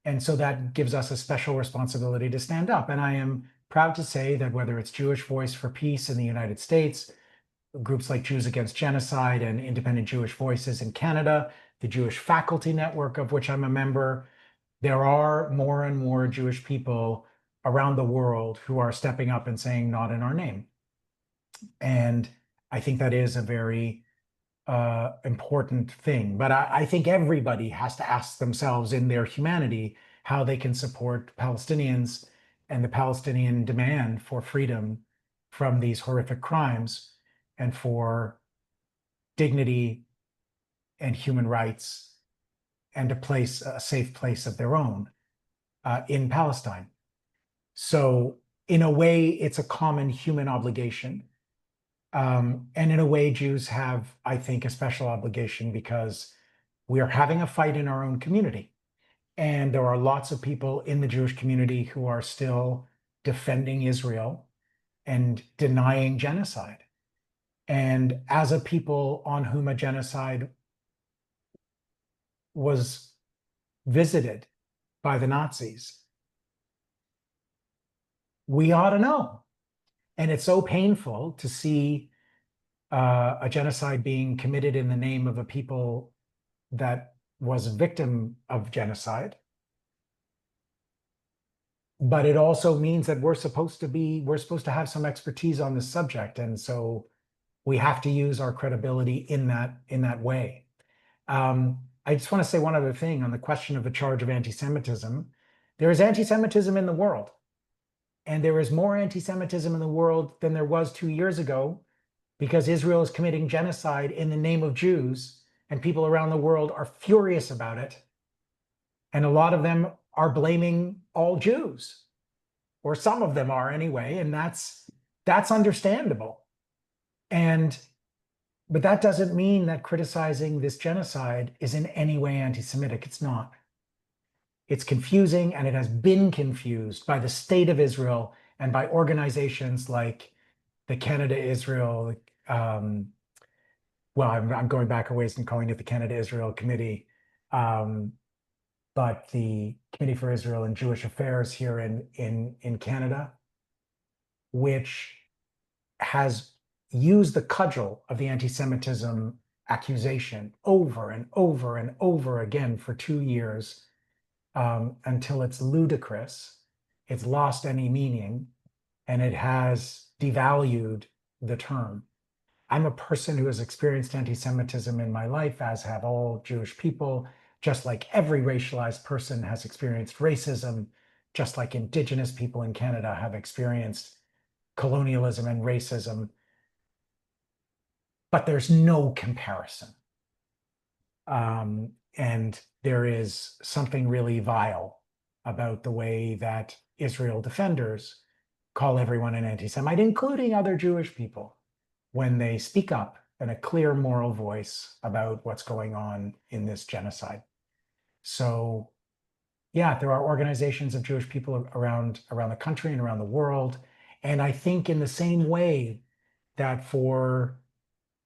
And so that gives us a special responsibility to stand up. And I am proud to say that whether it's Jewish Voice for Peace in the United States, groups like Jews Against Genocide and Independent Jewish Voices in Canada, the Jewish Faculty Network, of which I'm a member, there are more and more Jewish people around the world who are stepping up and saying, not in our name. And I think that is a very important thing. But I think everybody has to ask themselves in their humanity how they can support Palestinians and the Palestinian demand for freedom from these horrific crimes and for dignity and human rights and a safe place of their own in Palestine. So in a way, it's a common human obligation. And in a way, Jews have, I think, a special obligation because we are having a fight in our own community. And there are lots of people in the Jewish community who are still defending Israel and denying genocide. And as a people on whom a genocide was visited by the Nazis, we ought to know. And it's so painful to see a genocide being committed in the name of a people that was a victim of genocide. But it also means that we're supposed to have some expertise on this subject. And so we have to use our credibility in that way. I just want to say one other thing on the question of the charge of anti-Semitism. There is anti-Semitism in the world. And there is more anti-Semitism in the world than there was 2 years ago, because Israel is committing genocide in the name of Jews, and people around the world are furious about it. And a lot of them are blaming all Jews, or some of them are anyway, and that's understandable. But that doesn't mean that criticizing this genocide is in any way anti-Semitic. It's not. It's confusing, and it has been confused by the state of Israel and by organizations like the Canada-Israel, I'm going back a ways and calling it the Canada-Israel Committee, but the Committee for Israel and Jewish Affairs here in Canada, which has used the cudgel of the anti-Semitism accusation over and over and over again for 2 years, until it's ludicrous, it's lost any meaning, and it has devalued the term. I'm a person who has experienced anti-Semitism in my life, as have all Jewish people, just like every racialized person has experienced racism, just like Indigenous people in Canada have experienced colonialism and racism. But there's no comparison. And there is something really vile about the way that Israel defenders call everyone an anti-Semite, including other Jewish people, when they speak up in a clear moral voice about what's going on in this genocide. So yeah, there are organizations of Jewish people around the country and around the world. And I think in the same way that for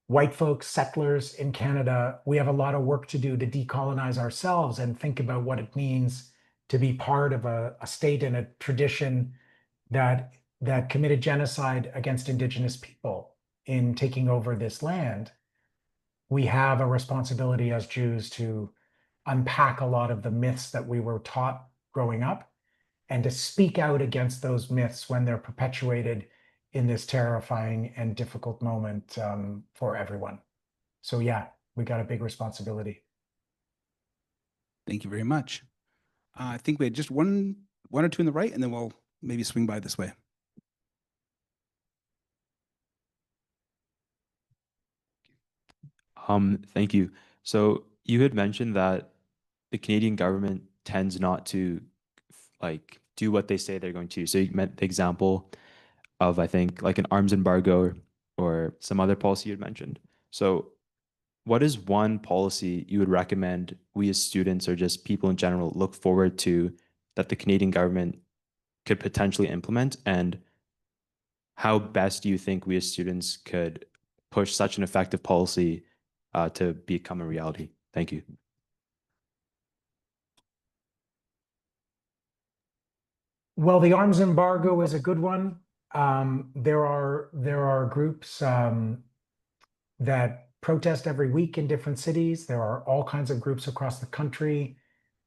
white folks, settlers in Canada, we have a lot of work to do to decolonize ourselves and think about what it means to be part of a state and a tradition that committed genocide against Indigenous people in taking over this land. We have a responsibility as Jews to unpack a lot of the myths that we were taught growing up, and to speak out against those myths when they're perpetuated in this terrifying and difficult moment for everyone. So yeah, we got a big responsibility. Thank you very much. I think we had just one or two in the right, and then we'll maybe swing by this way. Thank you. So you had mentioned that the Canadian government tends not to like do what they say they're going to. So you meant the example of, I think, like an arms embargo or some other policy you had mentioned. So what is one policy you would recommend we as students or just people in general look forward to that the Canadian government could potentially implement? And how best do you think we as students could push such an effective policy to become a reality? Thank you. Well, the arms embargo is a good one. There are groups that protest every week in different cities. There are all kinds of groups across the country,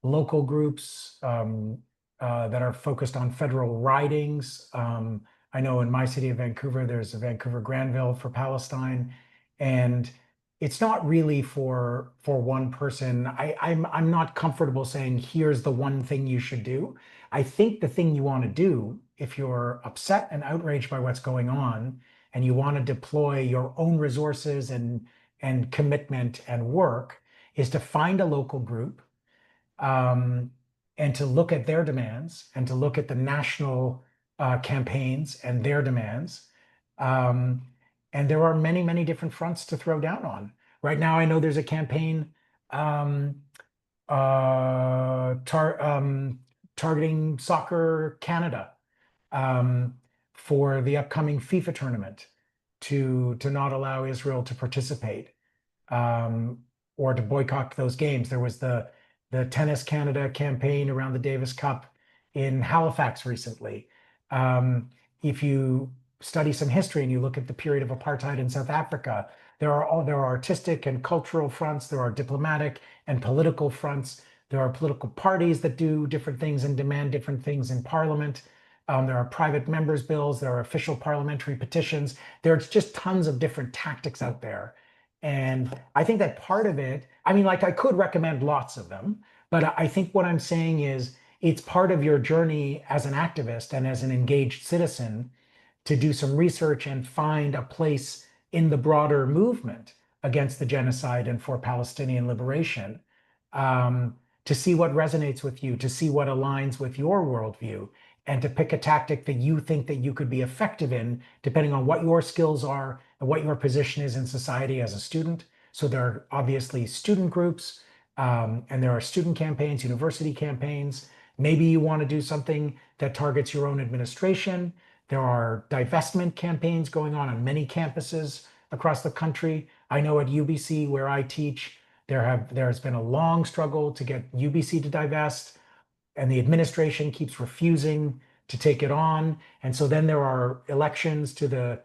local groups that are focused on federal ridings. I know in my city of Vancouver, there's a Vancouver Granville for Palestine, and it's not really for one person. I'm not comfortable saying here's the one thing you should do. I think the thing you want to do, if you're upset and outraged by what's going on, and you want to deploy your own resources and commitment and work, is to find a local group and to look at their demands and to look at the national campaigns and their demands. And there are many, many different fronts to throw down on. Right now, I know there's a campaign targeting Soccer Canada for the upcoming FIFA tournament to not allow Israel to participate or to boycott those games. There was the Tennis Canada campaign around the Davis Cup in Halifax recently. If you study some history and you look at the period of apartheid in South Africa, there are artistic and cultural fronts, there are diplomatic and political fronts, there are political parties that do different things and demand different things in Parliament. There are private members' bills, there are official parliamentary petitions. There's just tons of different tactics out there. And I think that part of it, I mean, like I could recommend lots of them, but I think what I'm saying is it's part of your journey as an activist and as an engaged citizen to do some research and find a place in the broader movement against the genocide and for Palestinian liberation, to see what resonates with you, to see what aligns with your worldview, and to pick a tactic that you think that you could be effective in, depending on what your skills are and what your position is in society as a student. So there are obviously student groups, and there are student campaigns, university campaigns. Maybe you want to do something that targets your own administration. There are divestment campaigns going on many campuses across the country. I know at UBC, where I teach, there has been a long struggle to get UBC to divest, and the administration keeps refusing to take it on. And so then there are elections to the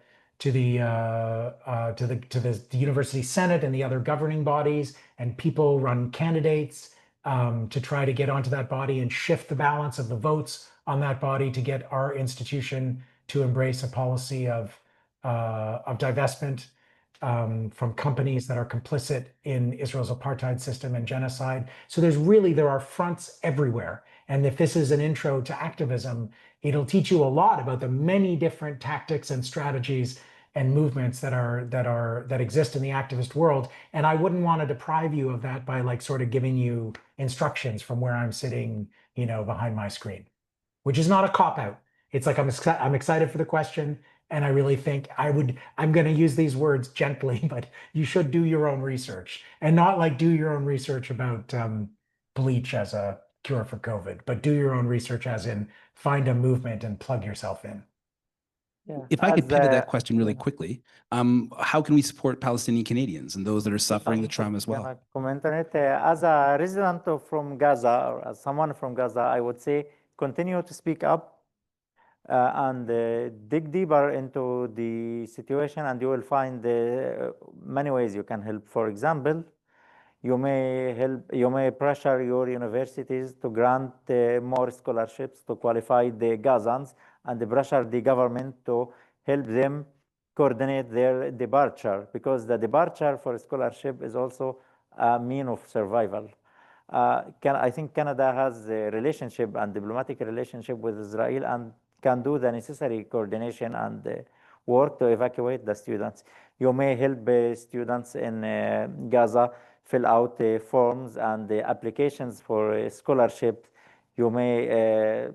University Senate and the other governing bodies, and people run candidates to try to get onto that body and shift the balance of the votes on that body to get our institution to embrace a policy of divestment from companies that are complicit in Israel's apartheid system and genocide. So there are fronts everywhere. And if this is an intro to activism, it'll teach you a lot about the many different tactics and strategies and movements that exist in the activist world. And I wouldn't want to deprive you of that by like sort of giving you instructions from where I'm sitting, behind my screen, which is not a cop-out. It's like I'm excited for the question, and I really think I'm going to use these words gently, but you should do your own research, and not like do your own research about bleach as a cure for COVID, but do your own research as in find a movement and plug yourself in. Yeah. If I could As, pivot that question really yeah. quickly, how can we support Palestinian Canadians and those that are suffering the trauma as Can I well? comment on it? As a resident from Gaza, or as someone from Gaza, I would say continue to speak up and dig deeper into the situation, and you will find many ways you can help. For example, you may pressure your universities to grant more scholarships to qualified Gazans, and pressure the government to help them coordinate their departure, because the departure for scholarship is also a mean of survival. I think Canada has a relationship and diplomatic relationship with Israel and can do the necessary coordination and work to evacuate the students. You may help students in Gaza fill out forms and applications for scholarship. You may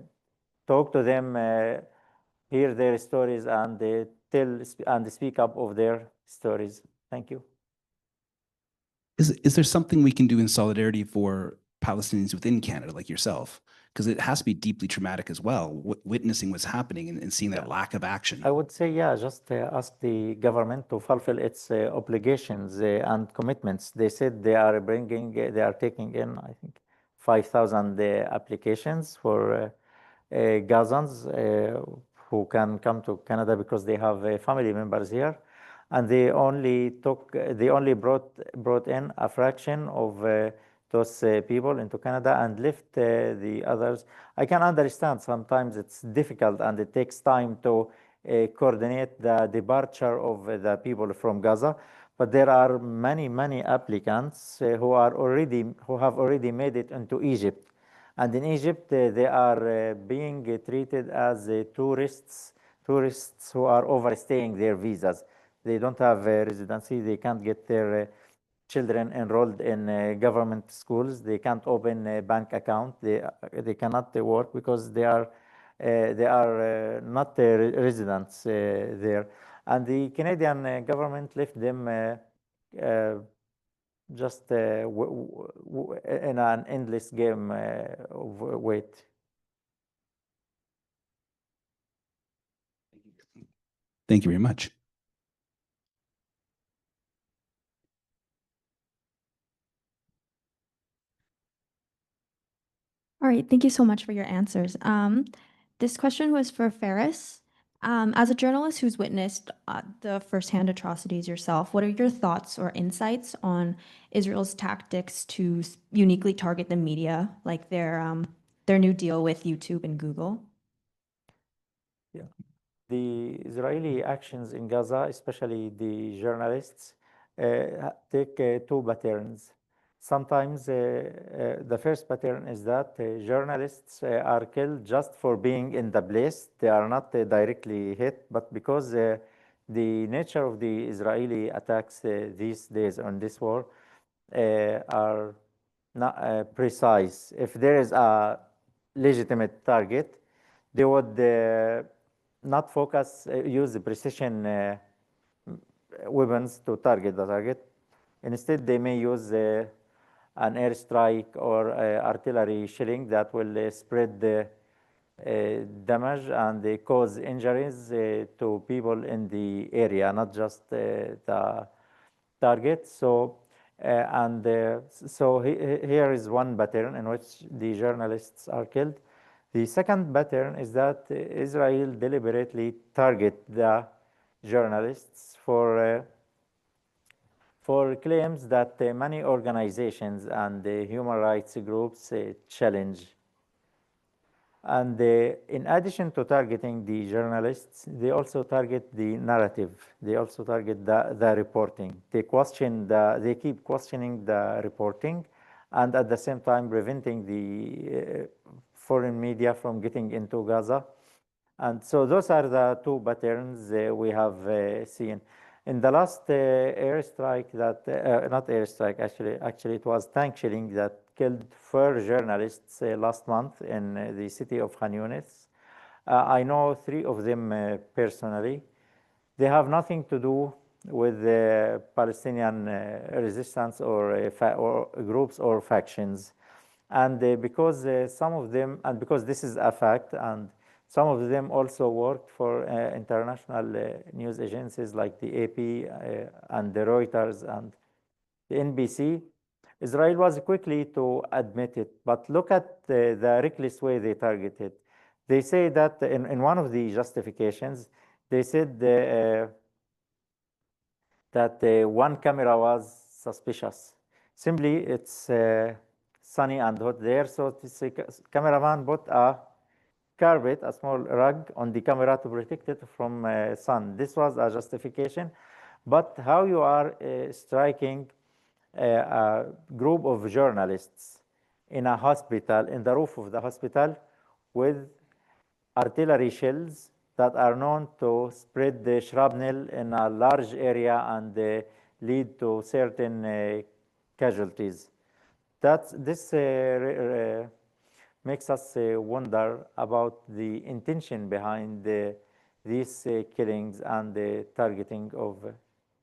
talk to them, hear their stories, and tell and speak up of their stories. Thank you. Is there something we can do in solidarity for Palestinians within Canada, like yourself? Because it has to be deeply traumatic as well, witnessing what's happening and seeing that lack of action. I would say, yeah, just ask the government to fulfill its obligations and commitments. They said they are taking in, I think, 5,000 applications for Gazans who can come to Canada because they have family members here, and they only brought in a fraction of those people into Canada and left the others. I can understand sometimes it's difficult and it takes time to coordinate the departure of the people from Gaza, but there are many applicants who have already made it into Egypt. And in Egypt, they are being treated as tourists who are overstaying their visas. They don't have residency. They can't get their children enrolled in government schools. They can't open a bank account. They cannot work because they are They are not residents there. And the Canadian government left them just in an endless game of wait. Thank you very much. All right, thank you so much for your answers. This question was for Fares. As a journalist who's witnessed the firsthand atrocities yourself, what are your thoughts or insights on Israel's tactics to uniquely target the media, like their new deal with YouTube and Google? Yeah. The Israeli actions in Gaza, especially the journalists, take two patterns. Sometimes the first pattern is that journalists are killed just for being in the place. They are not directly hit, but because the nature of the Israeli attacks these days on this war are not precise. If there is a legitimate target, they would not focus, use the precision weapons to target the target. Instead, they may use an airstrike or artillery shelling that will spread the damage and cause injuries to people in the area, not just the target. So, here is one pattern in which the journalists are killed. The second pattern is that Israel deliberately target the journalists for claims that many organizations and human rights groups challenge. And in addition to targeting the journalists, they also target the narrative. They also target the reporting. They keep questioning the reporting, and at the same time preventing the foreign media from getting into Gaza. And so those are the two patterns we have seen. In the last airstrike not airstrike, actually it was tank shelling that killed 4 journalists last month in the city of Khan Younis. I know 3 of them personally. They have nothing to do with Palestinian resistance or groups or factions. And because some of them, and because this is a fact, and some of them also worked for international news agencies like the AP and the Reuters and the NBC. Israel was quickly to admit it, but look at the reckless way they targeted. They say that in one of the justifications, they said that one camera was suspicious. Simply, it's sunny and hot there, so this cameraman put a carpet, a small rug on the camera to protect it from sun. This was a justification. But how you are striking a group of journalists in a hospital, in the roof of the hospital, with artillery shells that are known to spread the shrapnel in a large area and lead to certain casualties. This makes us wonder about the intention behind these killings and the targeting of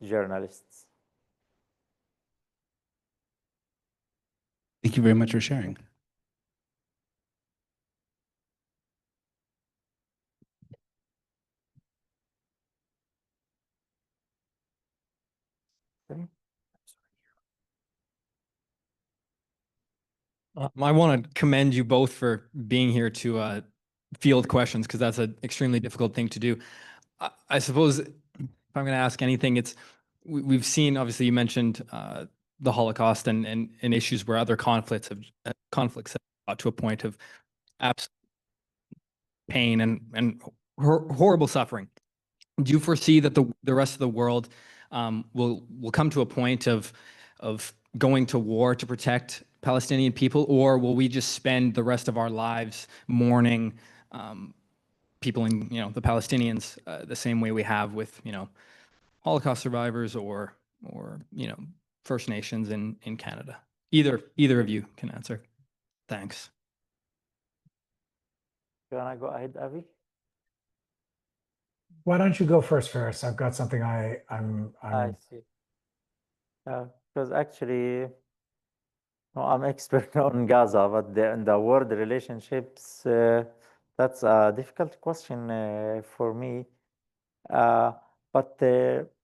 journalists. Thank you very much for sharing. I want to commend you both for being here to field questions, because that's an extremely difficult thing to do. I suppose if I'm going to ask anything, it's we've seen, obviously, you mentioned the Holocaust and issues where other conflicts have got to a point of absolute pain and horrible suffering. Do you foresee that the rest of the world will come to a point of going to war to protect Palestinian people, or will we just spend the rest of our lives mourning people in the Palestinians the same way we have with Holocaust survivors or First Nations in Canada? Either of you can answer. Thanks. You wanna go ahead, Avi? Why don't you go first, Ferris? I've got something I see. Because actually, no, I'm expert on Gaza, but in the world relationships, that's a difficult question for me. Uh, but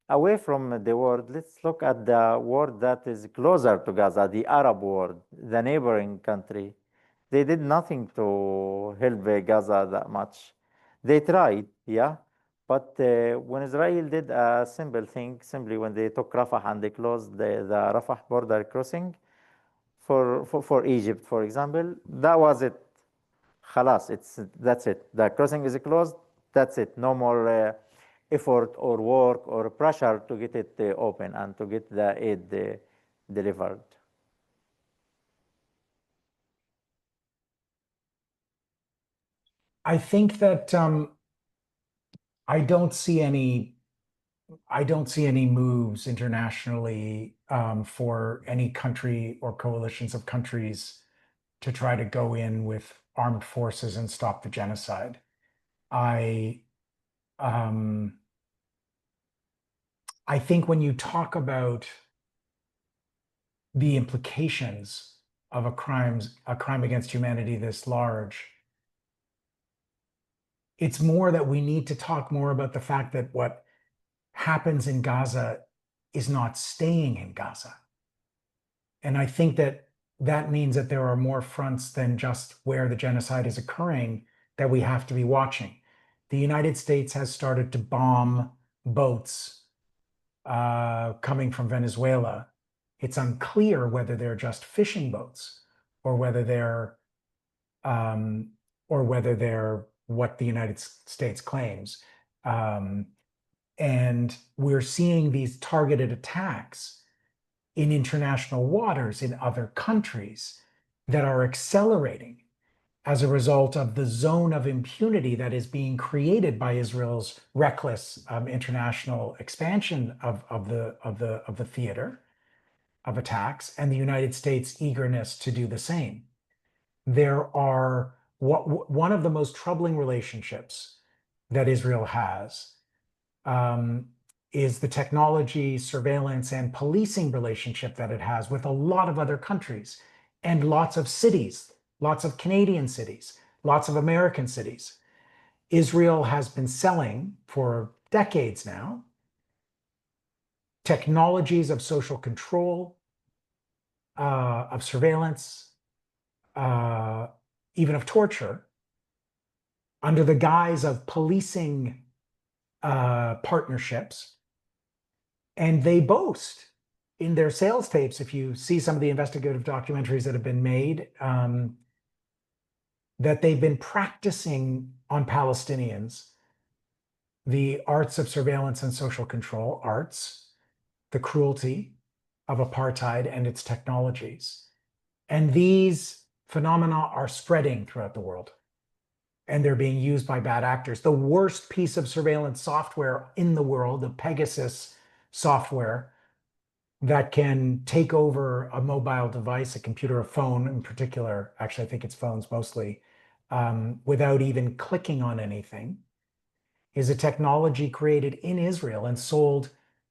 away from the world, let's look at the world that is closer to Gaza, the Arab world, the neighboring country. They did nothing to help Gaza that much. They tried, yeah. But when Israel did a simple thing, simply when they took Rafah and they closed the Rafah border crossing for Egypt, for example, that was it. Khalas, that's it. The crossing is closed. That's it. No more effort or work or pressure to get it open and to get the aid delivered. I think that I don't see any moves internationally for any country or coalitions of countries to try to go in with armed forces and stop the genocide. I I think when you talk about the implications of a crime against humanity this large, it's more that we need to talk more about the fact that what happens in Gaza is not staying in Gaza. And I think that that means that there are more fronts than just where the genocide is occurring that we have to be watching. The United States has started to bomb boats coming from Venezuela. It's unclear whether they're just fishing boats or whether they're what the United States claims. And we're seeing these targeted attacks in international waters in other countries that are accelerating as a result of the zone of impunity that is being created by Israel's reckless international expansion of the theater of attacks and the United States' eagerness to do the same. There are one of the most troubling relationships that Israel has is the technology, surveillance, and policing relationship that it has with a lot of other countries and lots of cities, lots of Canadian cities, lots of American cities. Israel has been selling for decades now technologies of social control, of surveillance, even of torture, under the guise of policing partnerships. And they boast in their sales tapes, if you see some of the investigative documentaries that have been made, that they've been practicing on Palestinians the arts of surveillance and social control, arts, the cruelty of apartheid and its technologies. And these phenomena are spreading throughout the world. And they're being used by bad actors. The worst piece of surveillance software in the world, the Pegasus software, that can take over a mobile device, a computer, a phone in particular, actually I think it's phones mostly, without even clicking on anything, is a technology created in Israel and sold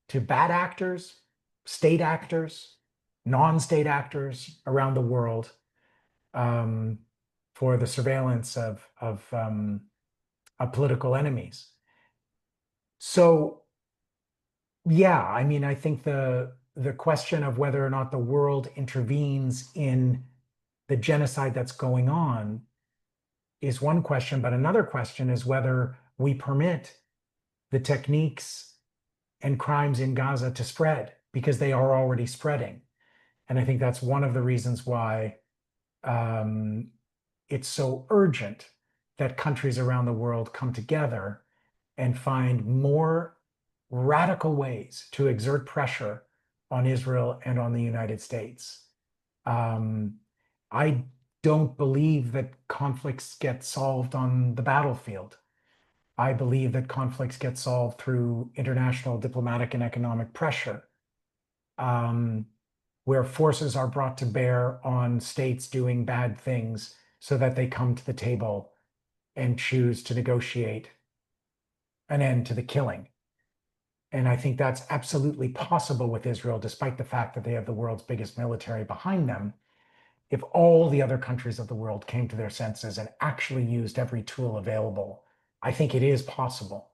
to bad actors, state actors, non-state actors around the world for the surveillance of political enemies. So yeah, I mean, I think the question of whether or not the world intervenes in the genocide that's going on is one question, but another question is whether we permit the techniques and crimes in Gaza to spread, because they are already spreading. And I think that's one of the reasons why it's so urgent that countries around the world come together and find more radical ways to exert pressure on Israel and on the United States. I don't believe that conflicts get solved on the battlefield. I believe that conflicts get solved through international diplomatic and economic pressure, where forces are brought to bear on states doing bad things so that they come to the table and choose to negotiate an end to the killing. And I think that's absolutely possible with Israel, despite the fact that they have the world's biggest military behind them. If all the other countries of the world came to their senses and actually used every tool available, I think it is possible.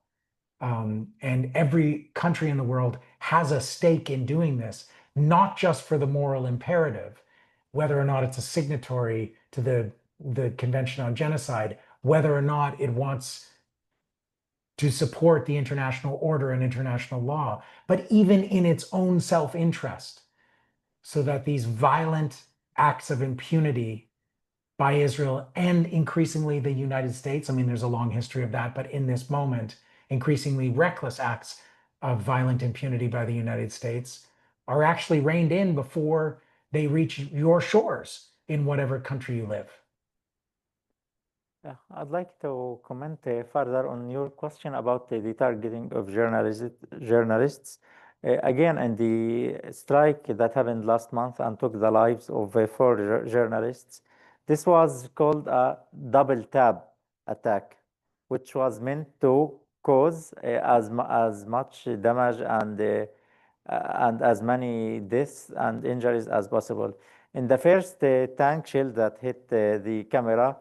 And every country in the world has a stake in doing this, not just for the moral imperative, whether or not it's a signatory to the Convention on Genocide, whether or not it wants to support the international order and international law, but even in its own self-interest, so that these violent acts of impunity by Israel and increasingly the United States, I mean, there's a long history of that, but in this moment, increasingly reckless acts of violent impunity by the United States are actually reined in before they reach your shores in whatever country you live. Yeah, I'd like to comment further on your question about the targeting of journalists. Again, in the strike that happened last month and took the lives of four journalists, this was called a double tap attack, which was meant to cause as much damage and as many deaths and injuries as possible. In the first tank shell that hit the camera,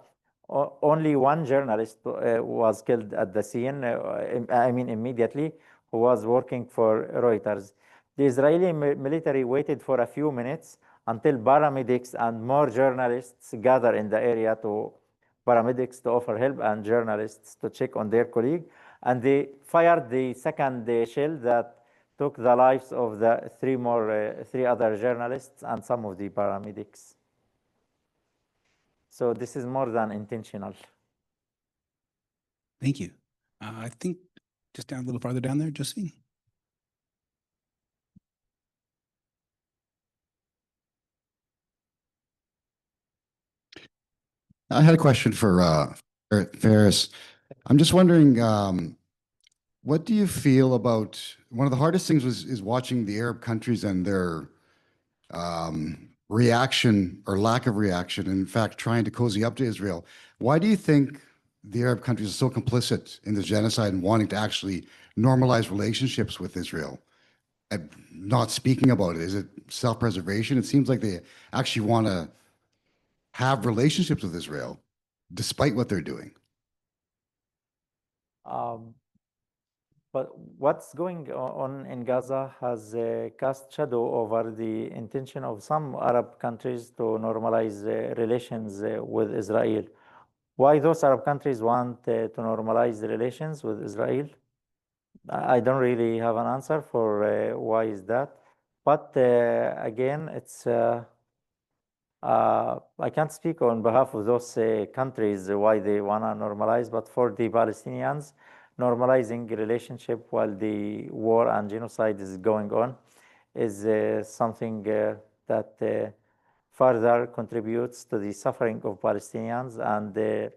only one journalist was killed at the scene, I mean immediately, who was working for Reuters. The Israeli military waited for a few minutes until paramedics and more journalists gathered in the area paramedics to offer help and journalists to check on their colleague. And they fired the second shell that took the lives of the three other journalists and some of the paramedics. So this is more than intentional. Thank you. I think just down a little farther down there, Josephine. I had a question for Fares. I'm just wondering, what do you feel about one of the hardest things is watching the Arab countries and their reaction or lack of reaction, and in fact, trying to cozy up to Israel. Why do you think the Arab countries are so complicit in the genocide and wanting to actually normalize relationships with Israel? Not speaking about it, is it self-preservation? It seems like they actually want to have relationships with Israel, despite what they're doing. But what's going on in Gaza has cast shadow over the intention of some Arab countries to normalize relations with Israel. Why those Arab countries want to normalize the relations with Israel? I don't really have an answer for why is that. But again, it's I can't speak on behalf of those countries why they want to normalize, but for the Palestinians, normalizing a relationship while the war and genocide is going on is something that further contributes to the suffering of Palestinians and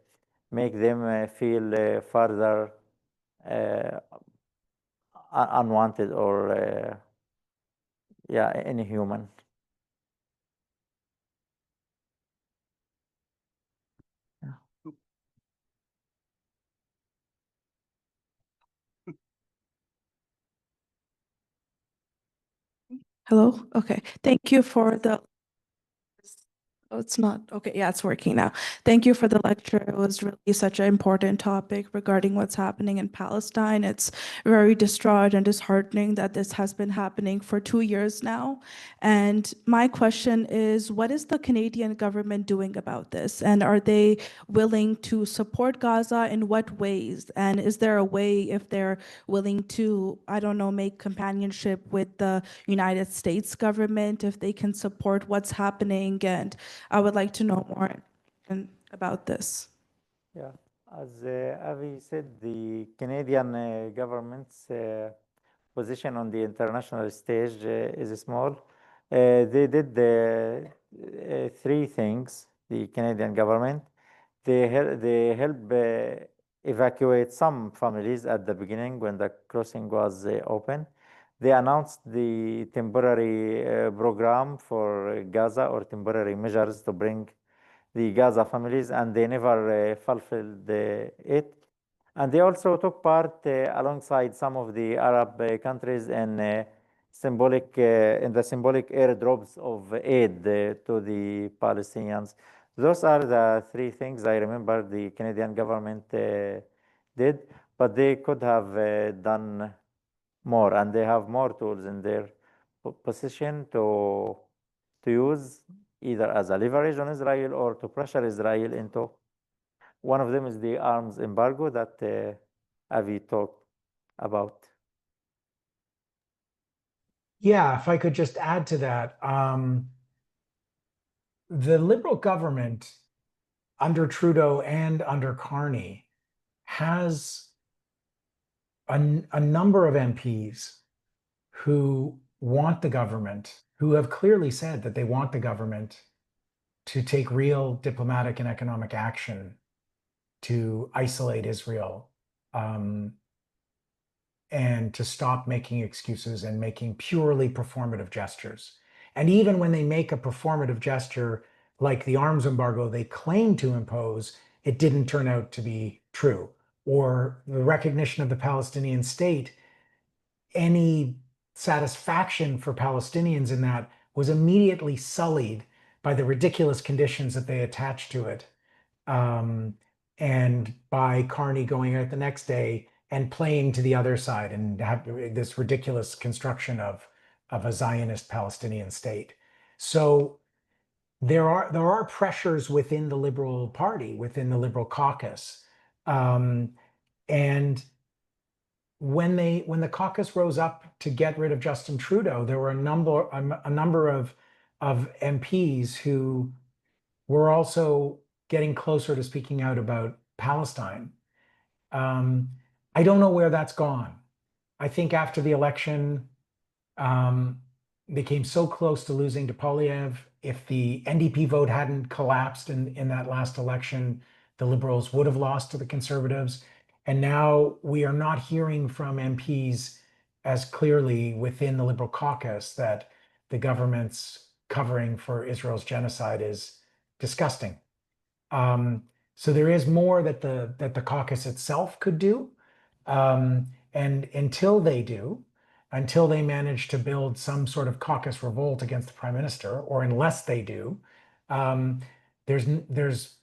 make them feel further unwanted or yeah, inhuman. Hello? Okay. Thank you for the. Oh, it's not. Okay. Yeah, it's working now. Thank you for the lecture. It was really such an important topic regarding what's happening in Palestine. It's very distraught and disheartening that this has been happening for 2 years now. And my question is, what is the Canadian government doing about this? And are they willing to support Gaza? In what ways? And is there a way, if they're willing to, I don't know, make companionship with the United States government, if they can support what's happening? And I would like to know more about this. Yeah, as Avi said, the Canadian government's position on the international stage is small. They did three things, the Canadian government. They helped evacuate some families at the beginning when the crossing was open. They announced the temporary program for Gaza or temporary measures to bring the Gaza families, and they never fulfilled it. And they also took part alongside some of the Arab countries in the symbolic airdrops of aid to the Palestinians. Those are the three things I remember the Canadian government did, but they could have done more, and they have more tools in their position to use either as a leverage on Israel or to pressure Israel into. One of them is the arms embargo that Avi talked about. Yeah, if I could just add to that, the Liberal government under Trudeau and under Carney has a number of MPs who want the government, who have clearly said that they want the government to take real diplomatic and economic action to isolate Israel, and to stop making excuses and making purely performative gestures. And even when they make a performative gesture like the arms embargo they claim to impose, it didn't turn out to be true. Or the recognition of the Palestinian state, any satisfaction for Palestinians in that was immediately sullied by the ridiculous conditions that they attached to it. And by Carney going out the next day and playing to the other side and have this ridiculous construction of a Zionist Palestinian state. So there are pressures within the Liberal Party, within the Liberal caucus, and when the caucus rose up to get rid of Justin Trudeau, there were a number of MPs who were also getting closer to speaking out about Palestine. I don't know where that's gone. I think after the election, they came so close to losing to Polyev. If the NDP vote hadn't collapsed in that last election, the Liberals would have lost to the Conservatives. And now we are not hearing from MPs as clearly within the Liberal caucus that the government's covering for Israel's genocide is disgusting. So there is more that the caucus itself could do. And until they manage to build some sort of caucus revolt against the prime minister, or unless they do, there's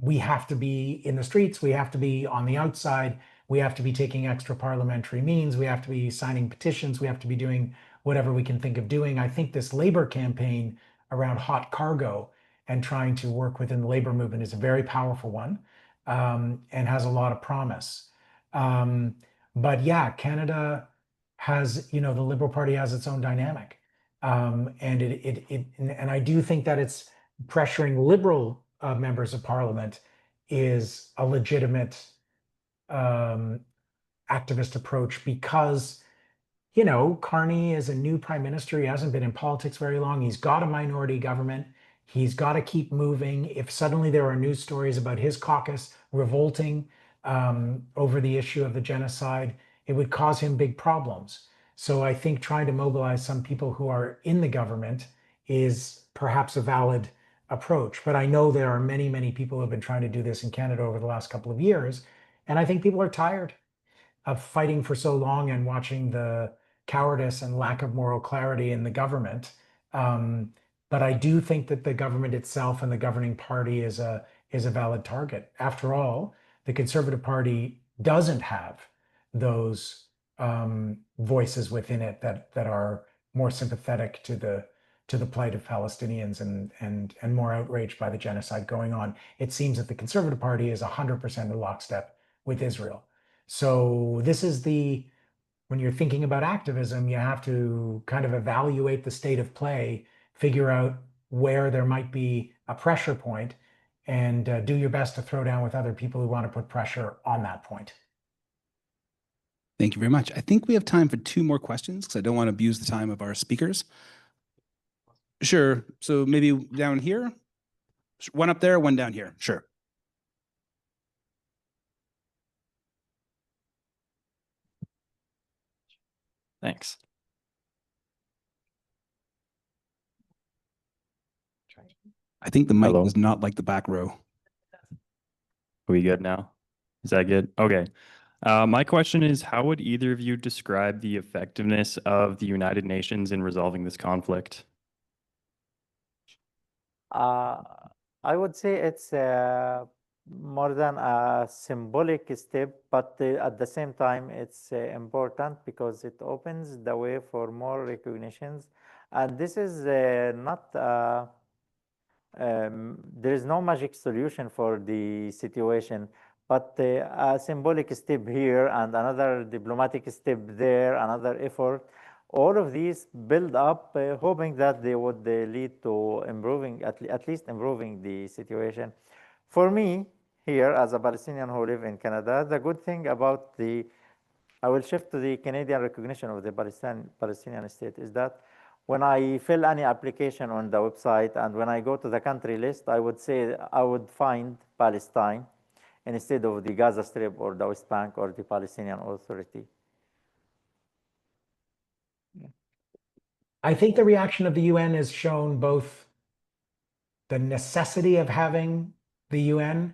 we have to be in the streets, we have to be on the outside, we have to be taking extra parliamentary means, we have to be signing petitions, we have to be doing whatever we can think of doing. I think this labor campaign around hot cargo and trying to work within the labor movement is a very powerful one, and has a lot of promise. But yeah, Canada has, the Liberal Party has its own dynamic. And I do think that it's pressuring Liberal members of Parliament is a legitimate activist approach because, Carney is a new prime minister. He hasn't been in politics very long. He's got a minority government. He's got to keep moving. If suddenly there are news stories about his caucus revolting over the issue of the genocide, it would cause him big problems. So I think trying to mobilize some people who are in the government is perhaps a valid approach. But I know there are many, many people who have been trying to do this in Canada over the last couple of years. And I think people are tired of fighting for so long and watching the cowardice and lack of moral clarity in the government. But I do think that the government itself and the governing party is a valid target. After all, the Conservative Party doesn't have those voices within it that are more sympathetic to the plight of Palestinians and more outraged by the genocide going on. It seems that the Conservative Party is 100% in lockstep with Israel. So this is when you're thinking about activism, you have to kind of evaluate the state of play, figure out where there might be a pressure point, and do your best to throw down with other people who want to put pressure on that point. Thank you very much. I think we have time for 2 more questions because I don't want to abuse the time of our speakers. Sure. So maybe down here, one up there, one down here. Sure. Thanks. I think the mic Hello? was not like the back row. Are we good now? Is that good? Okay. My question is, how would either of you describe the effectiveness of the United Nations in resolving this conflict? I would say it's more than a symbolic step, but at the same time, it's important because it opens the way for more recognitions. And this is not, there is no magic solution for the situation, but a symbolic step here and another diplomatic step there, another effort. All of these build up, hoping that they would lead to improving, at least improving the situation. For me, here as a Palestinian who live in Canada, the good thing about I will shift to the Canadian recognition of the Palestinian state is that when I fill any application on the website and when I go to the country list, I would say I would find Palestine instead of the Gaza Strip or the West Bank or the Palestinian Authority. I think the reaction of the UN has shown both the necessity of having the UN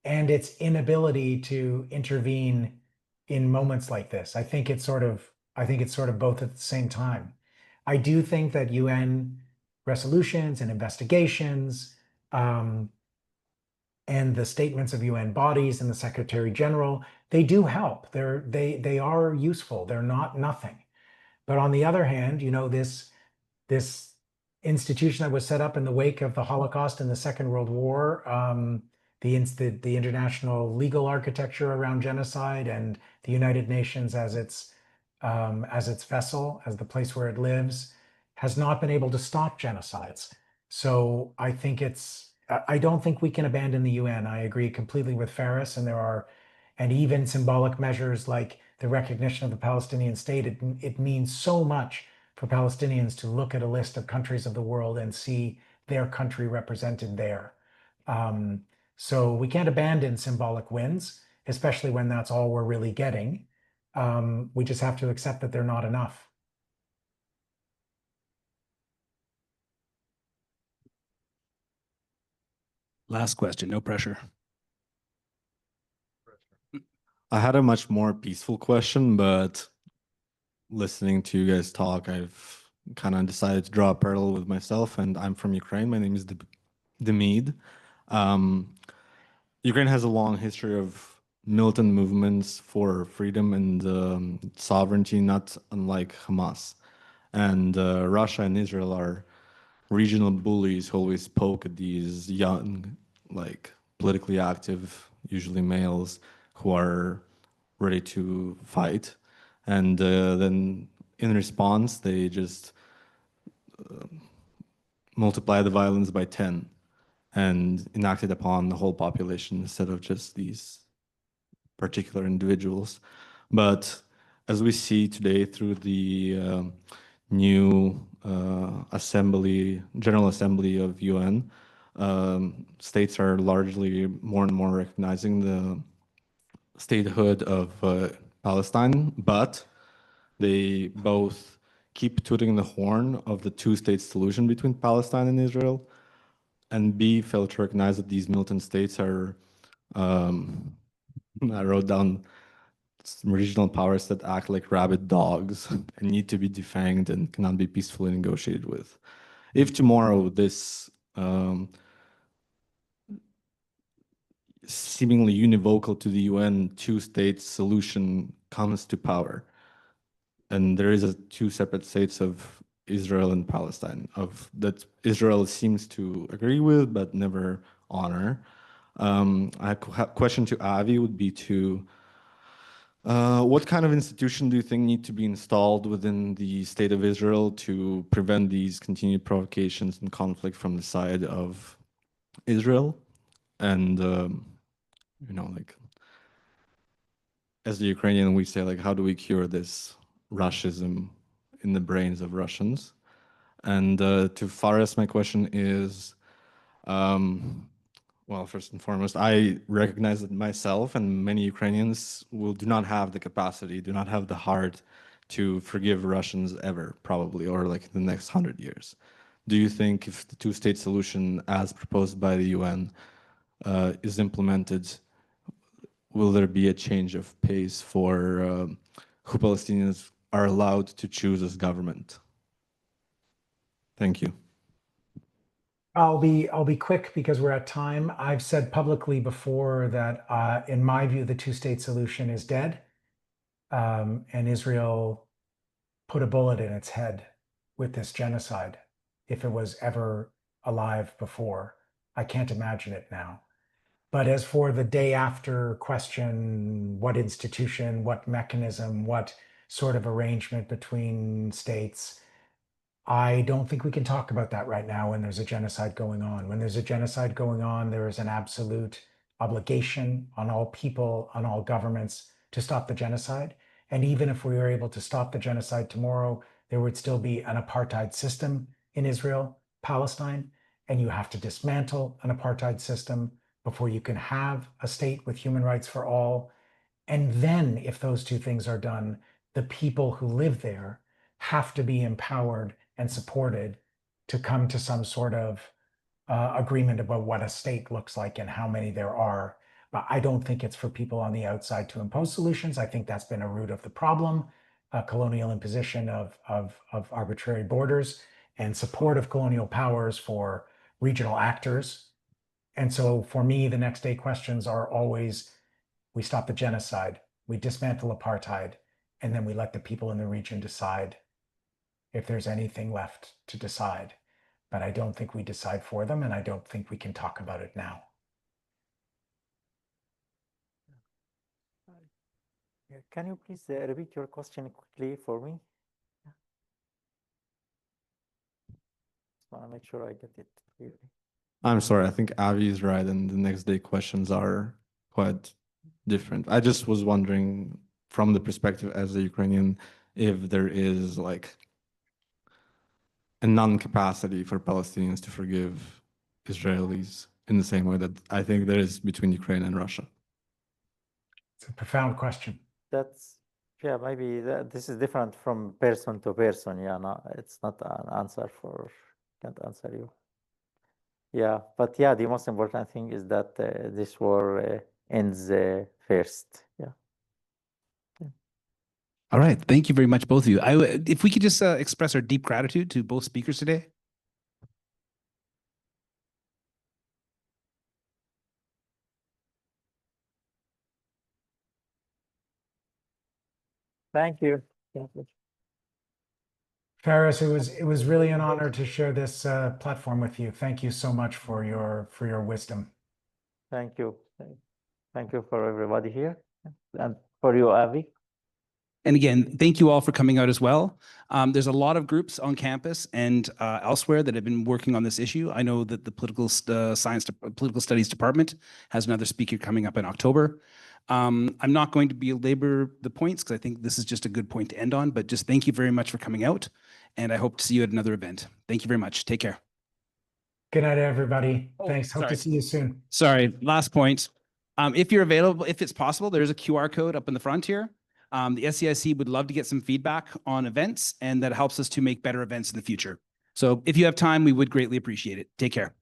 and its inability to intervene in moments like this. I think it's sort of both at the same time. I do think that UN resolutions and investigations and the statements of UN bodies and the Secretary General, they do help. They are useful. They're not nothing. But on the other hand, this institution that was set up in the wake of the Holocaust and the Second World War, the international legal architecture around genocide and the United Nations as its vessel, as the place where it lives, has not been able to stop genocides. So I don't think we can abandon the UN. I agree completely with Fares, and even symbolic measures like the recognition of the Palestinian state. It means so much for Palestinians to look at a list of countries of the world and see their country represented there. So we can't abandon symbolic wins, especially when that's all we're really getting. We just have to accept that they're not enough. Last question, no pressure. I had a much more peaceful question, but listening to you guys talk, I've kind of decided to draw a parallel with myself, and I'm from Ukraine. My name is Demid. Ukraine has a long history of militant movements for freedom and sovereignty, not unlike Hamas. And Russia and Israel are regional bullies who always poke at these young, like politically active, usually males, who are ready to fight. And then in response, they just multiply the violence by 10 and enact it upon the whole population instead of just these particular individuals. But as we see today through the new General Assembly of UN, states are largely more and more recognizing the statehood of Palestine, but they both keep tooting the horn of the two-state solution between Palestine and Israel, and B, fail to recognize that these militant states are, I wrote down some regional powers that act like rabid dogs and need to be defanged and cannot be peacefully negotiated with. If tomorrow this seemingly univocal to the UN two-state solution comes to power, and there is two separate states of Israel and Palestine, that Israel seems to agree with but never honor. A question to Avi would be what kind of institution do you think need to be installed within the state of Israel to prevent these continued provocations and conflict from the side of Israel? And as the Ukrainian, we say, like, how do we cure this Russism in the brains of Russians? And to Fares, my question is, well, first and foremost, I recognize that myself and many Ukrainians do not have the capacity, do not have the heart to forgive Russians ever, probably, or like in the next 100 years. do you think if the two-state solution as proposed by the UN is implemented, will there be a change of pace for who Palestinians are allowed to choose as government? Thank you. I'll be quick because we're at time. I've said publicly before that in my view, the two-state solution is dead, and Israel put a bullet in its head with this genocide. If it was ever alive before, I can't imagine it now. But as for the day after question, what institution, what mechanism, what sort of arrangement between states, I don't think we can talk about that right now when there's a genocide going on. When there's a genocide going on, there is an absolute obligation on all people, on all governments to stop the genocide. And even if we were able to stop the genocide tomorrow, there would still be an apartheid system in Israel, Palestine, and you have to dismantle an apartheid system before you can have a state with human rights for all. And then if those two things are done, the people who live there have to be empowered and supported to come to some sort of agreement about what a state looks like and how many there are. But I don't think it's for people on the outside to impose solutions. I think that's been a root of the problem, colonial imposition of arbitrary borders and support of colonial powers for regional actors. And so for me, the next day questions are always, we stop the genocide, we dismantle apartheid, and then we let the people in the region decide if there's anything left to decide. But I don't think we decide for them, and I don't think we can talk about it now. Can you please repeat your question quickly for me? Just want to make sure I get it clearly. I'm sorry, I think Avi is right, and the next day questions are quite different. I just was wondering from the perspective as a Ukrainian, if there is like a non-capacity for Palestinians to forgive Israelis in the same way that I think there is between Ukraine and Russia. It's a profound question. That's, yeah, maybe this is different from person to person. Yeah, no, it's not an answer for, can't answer you. Yeah, but yeah, the most important thing is that this war ends first. Yeah. All right. Thank you very much, both of you. If we could just express our deep gratitude to both speakers today. Thank you. Thank you. Fares, it was really an honor to share this platform with you. Thank you so much for your wisdom. Thank you. Thank you for everybody here and for you, Avi. And again, thank you all for coming out as well. There's a lot of groups on campus and elsewhere that have been working on this issue. I know that the political studies department has another speaker coming up in October. I'm not going to belabor the points because I think this is just a good point to end on, but just thank you very much for coming out. And I hope to see you at another event. Thank you very much. Take care. Good night, everybody. Oh, thanks. Hope to see you soon. Sorry, last point. If you're available, if it's possible, there's a QR code up in the front here. The SCIC would love to get some feedback on events, and that helps us to make better events in the future. So if you have time, we would greatly appreciate it. Take care.